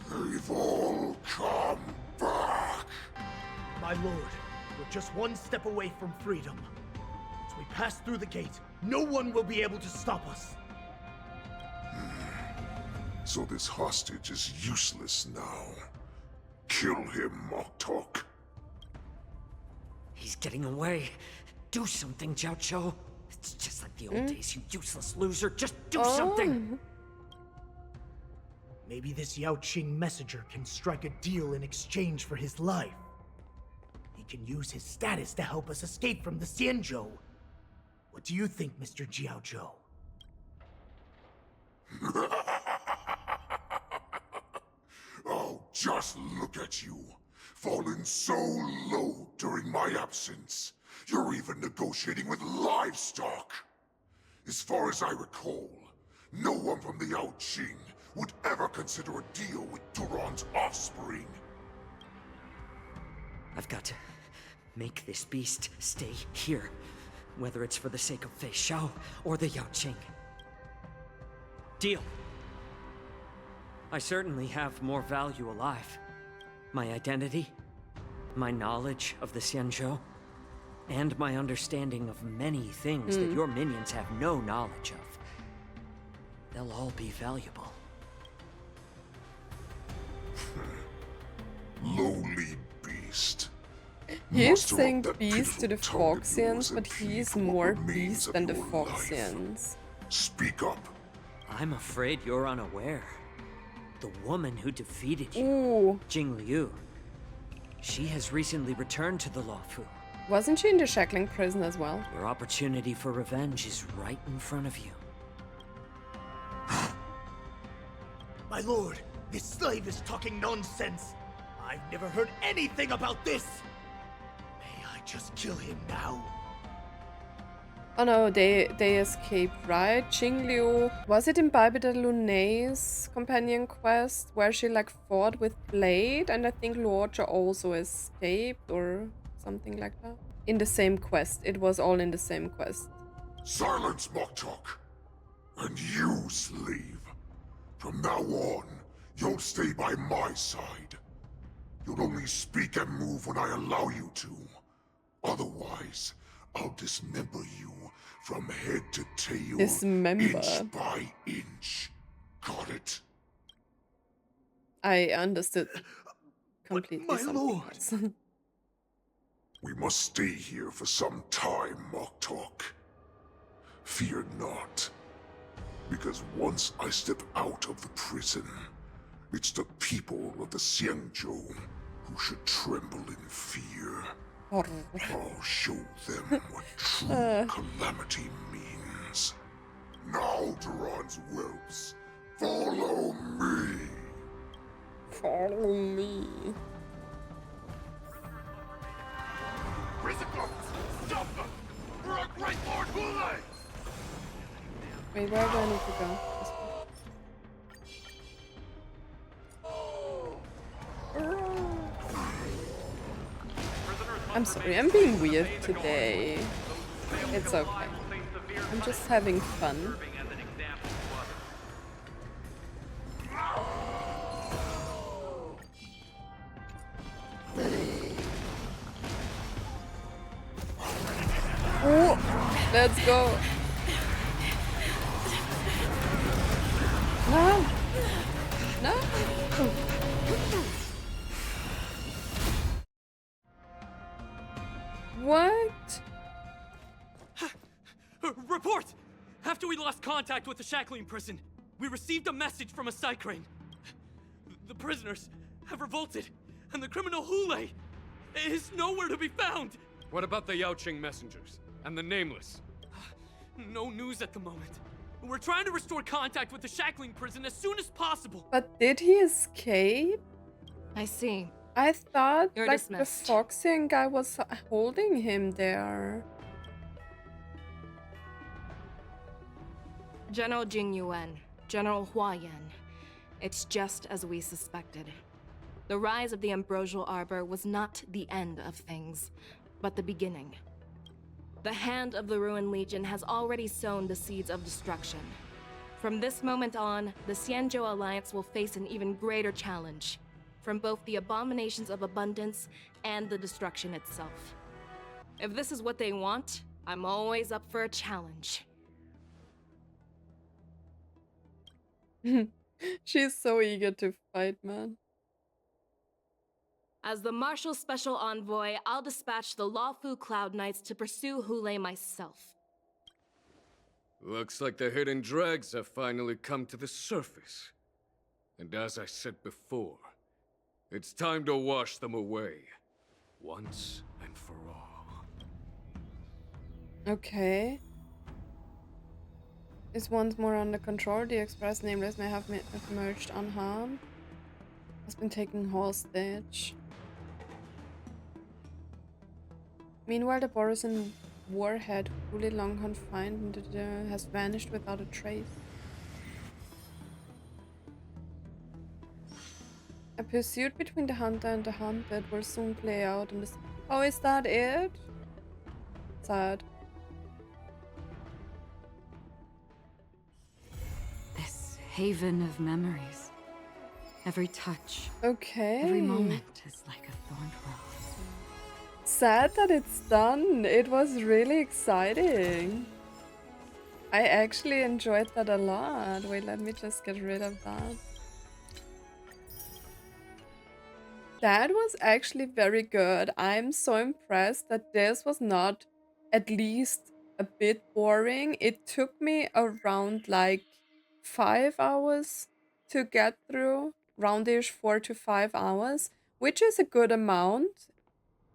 V: They've all come back.
F: My lord, we're just one step away from freedom. As we pass through the gate, no one will be able to stop us.
V: So this hostage is useless now. Kill him, Moktok.
G: He's getting away. Do something, Jiaoqiu. It's just like the old days, you useless loser. Just do something.
F: Maybe this Yanqing messenger can strike a deal in exchange for his life. He can use his status to help us escape from the Xianzhou. What do you think, Mr. Jiaoqiu?
V: Oh, just look at you. Fallen so low during my absence. You're even negotiating with livestock. As far as I recall, no one from the Yanqing would ever consider a deal with Duran's offspring.
G: I've got to make this beast stay here, whether it's for the sake of Feixiao or the Yanqing. Deal. I certainly have more value alive. My identity, my knowledge of the Xianzhou, and my understanding of many things that your minions have no knowledge of. They'll all be valuable.
V: Lowly beast.
B: He's saying beast to the Foxians, but he's more beast than the Foxians.
V: Speak up.
G: I'm afraid you're unaware. The woman who defeated you, Jing Liu, she has recently returned to the Luofu.
B: Wasn't she in the Shackling Prison as well?
G: Your opportunity for revenge is right in front of you.
F: My lord, this slave is talking nonsense. I've never heard anything about this. May I just kill him now?
B: Oh no, they escaped, right? Jing Liu. Was it in Barbara Lunay's companion quest where she like fought with Blade, and I think Luocha also escaped or something like that? In the same quest. It was all in the same quest.
V: Silence, Moktok. And you, slave. From now on, you'll stay by my side. You'll only speak and move when I allow you to. Otherwise, I'll dismember you from head to tail, inch by inch. Got it?
B: I understood completely.
V: My lord. We must stay here for some time, Moktok. Fear not. Because once I step out of the prison, it's the people of the Xianzhou who should tremble in fear. I'll show them what true calamity means. Now, Duran's whelps, follow me!
B: Follow me.
V: Prison guards, stop them! For our great Lord Hoolay!
B: Wait, where do I need to go? I'm sorry, I'm being weird today. It's okay. I'm just having fun. Oh, let's go. No. No. What?
M: Report! After we lost contact with the Shackling Prison, we received a message from a Psycrane. The prisoners have revolted, and the criminal Hoolay is nowhere to be found!
L: What about the Yaoqing messengers? And the Nameless?
M: No news at the moment. We're trying to restore contact with the Shackling Prison as soon as possible.
B: But did he escape?
K: I see.
B: I thought
K: You're
B: like
K: dismissed.
B: the Foxian guy was holding him there.
K: General Jing Yuan, General Hua Yan. It's just as we suspected. The rise of the Ambrosial Arbor was not the end of things, but the beginning. The hand of the Ruined Legion has already sown the seeds of destruction. From this moment on, the Xianzhou Alliance will face an even greater challenge, from both the abominations of abundance and the destruction itself. If this is what they want, I'm always up for a challenge.
B: She's so eager to fight, man.
K: As the Marshal Special Envoy, I'll dispatch the Lawfu Cloud Knights to pursue Hoolay myself.
L: Looks like the hidden dregs have finally come to the surface. And as I said before, it's time to wash them away. Once and for all.
B: Okay. Is once more under control. The Express nameless may have emerged unharmed. Has been taken hostage. Meanwhile, the Borisan warhead, fully long confined, has vanished without a trace. A pursuit between the hunter and the hunted will soon play out in this. Oh, is that it? Sad.
C: This haven of memories. Every touch.
B: Okay.
C: Every moment is like a thorned rose.
B: Sad that it's done. It was really exciting. I actually enjoyed that a lot. Wait, let me just get rid of that. That was actually very good. I'm so impressed that this was not at least a bit boring. It took me around like 5 hours to get through. Roundish 4 to 5 hours, which is a good amount.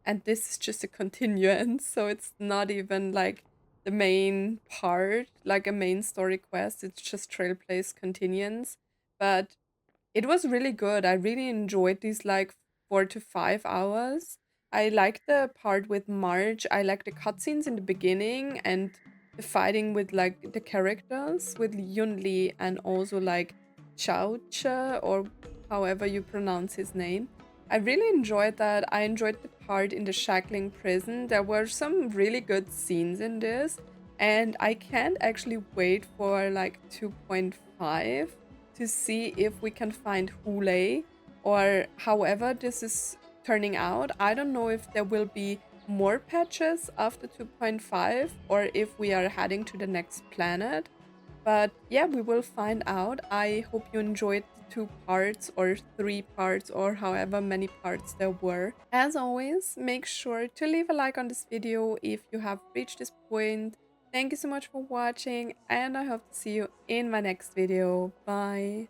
B: And this is just a continuance, so it's not even like the main part, like a main story quest. It's just Trailblaze continuance. But it was really good. I really enjoyed these like 4 to 5 hours. I like the part with March. I like the cutscenes in the beginning and the fighting with like the characters with Yunli and also like Jiaoqiu or however you pronounce his name. I really enjoyed that. I enjoyed the part in the Shackling Prison. There were some really good scenes in this, and I can't actually wait for like 2.5 to see if we can find Hoolay or however this is turning out. I don't know if there will be more patches after 2.5 or if we are heading to the next planet. But yeah, we will find out. I hope you enjoyed the 2 parts or 3 parts or however many parts there were. As always, make sure to leave a like on this video if you have reached this point. Thank you so much for watching and I hope to see you in my next video. Bye!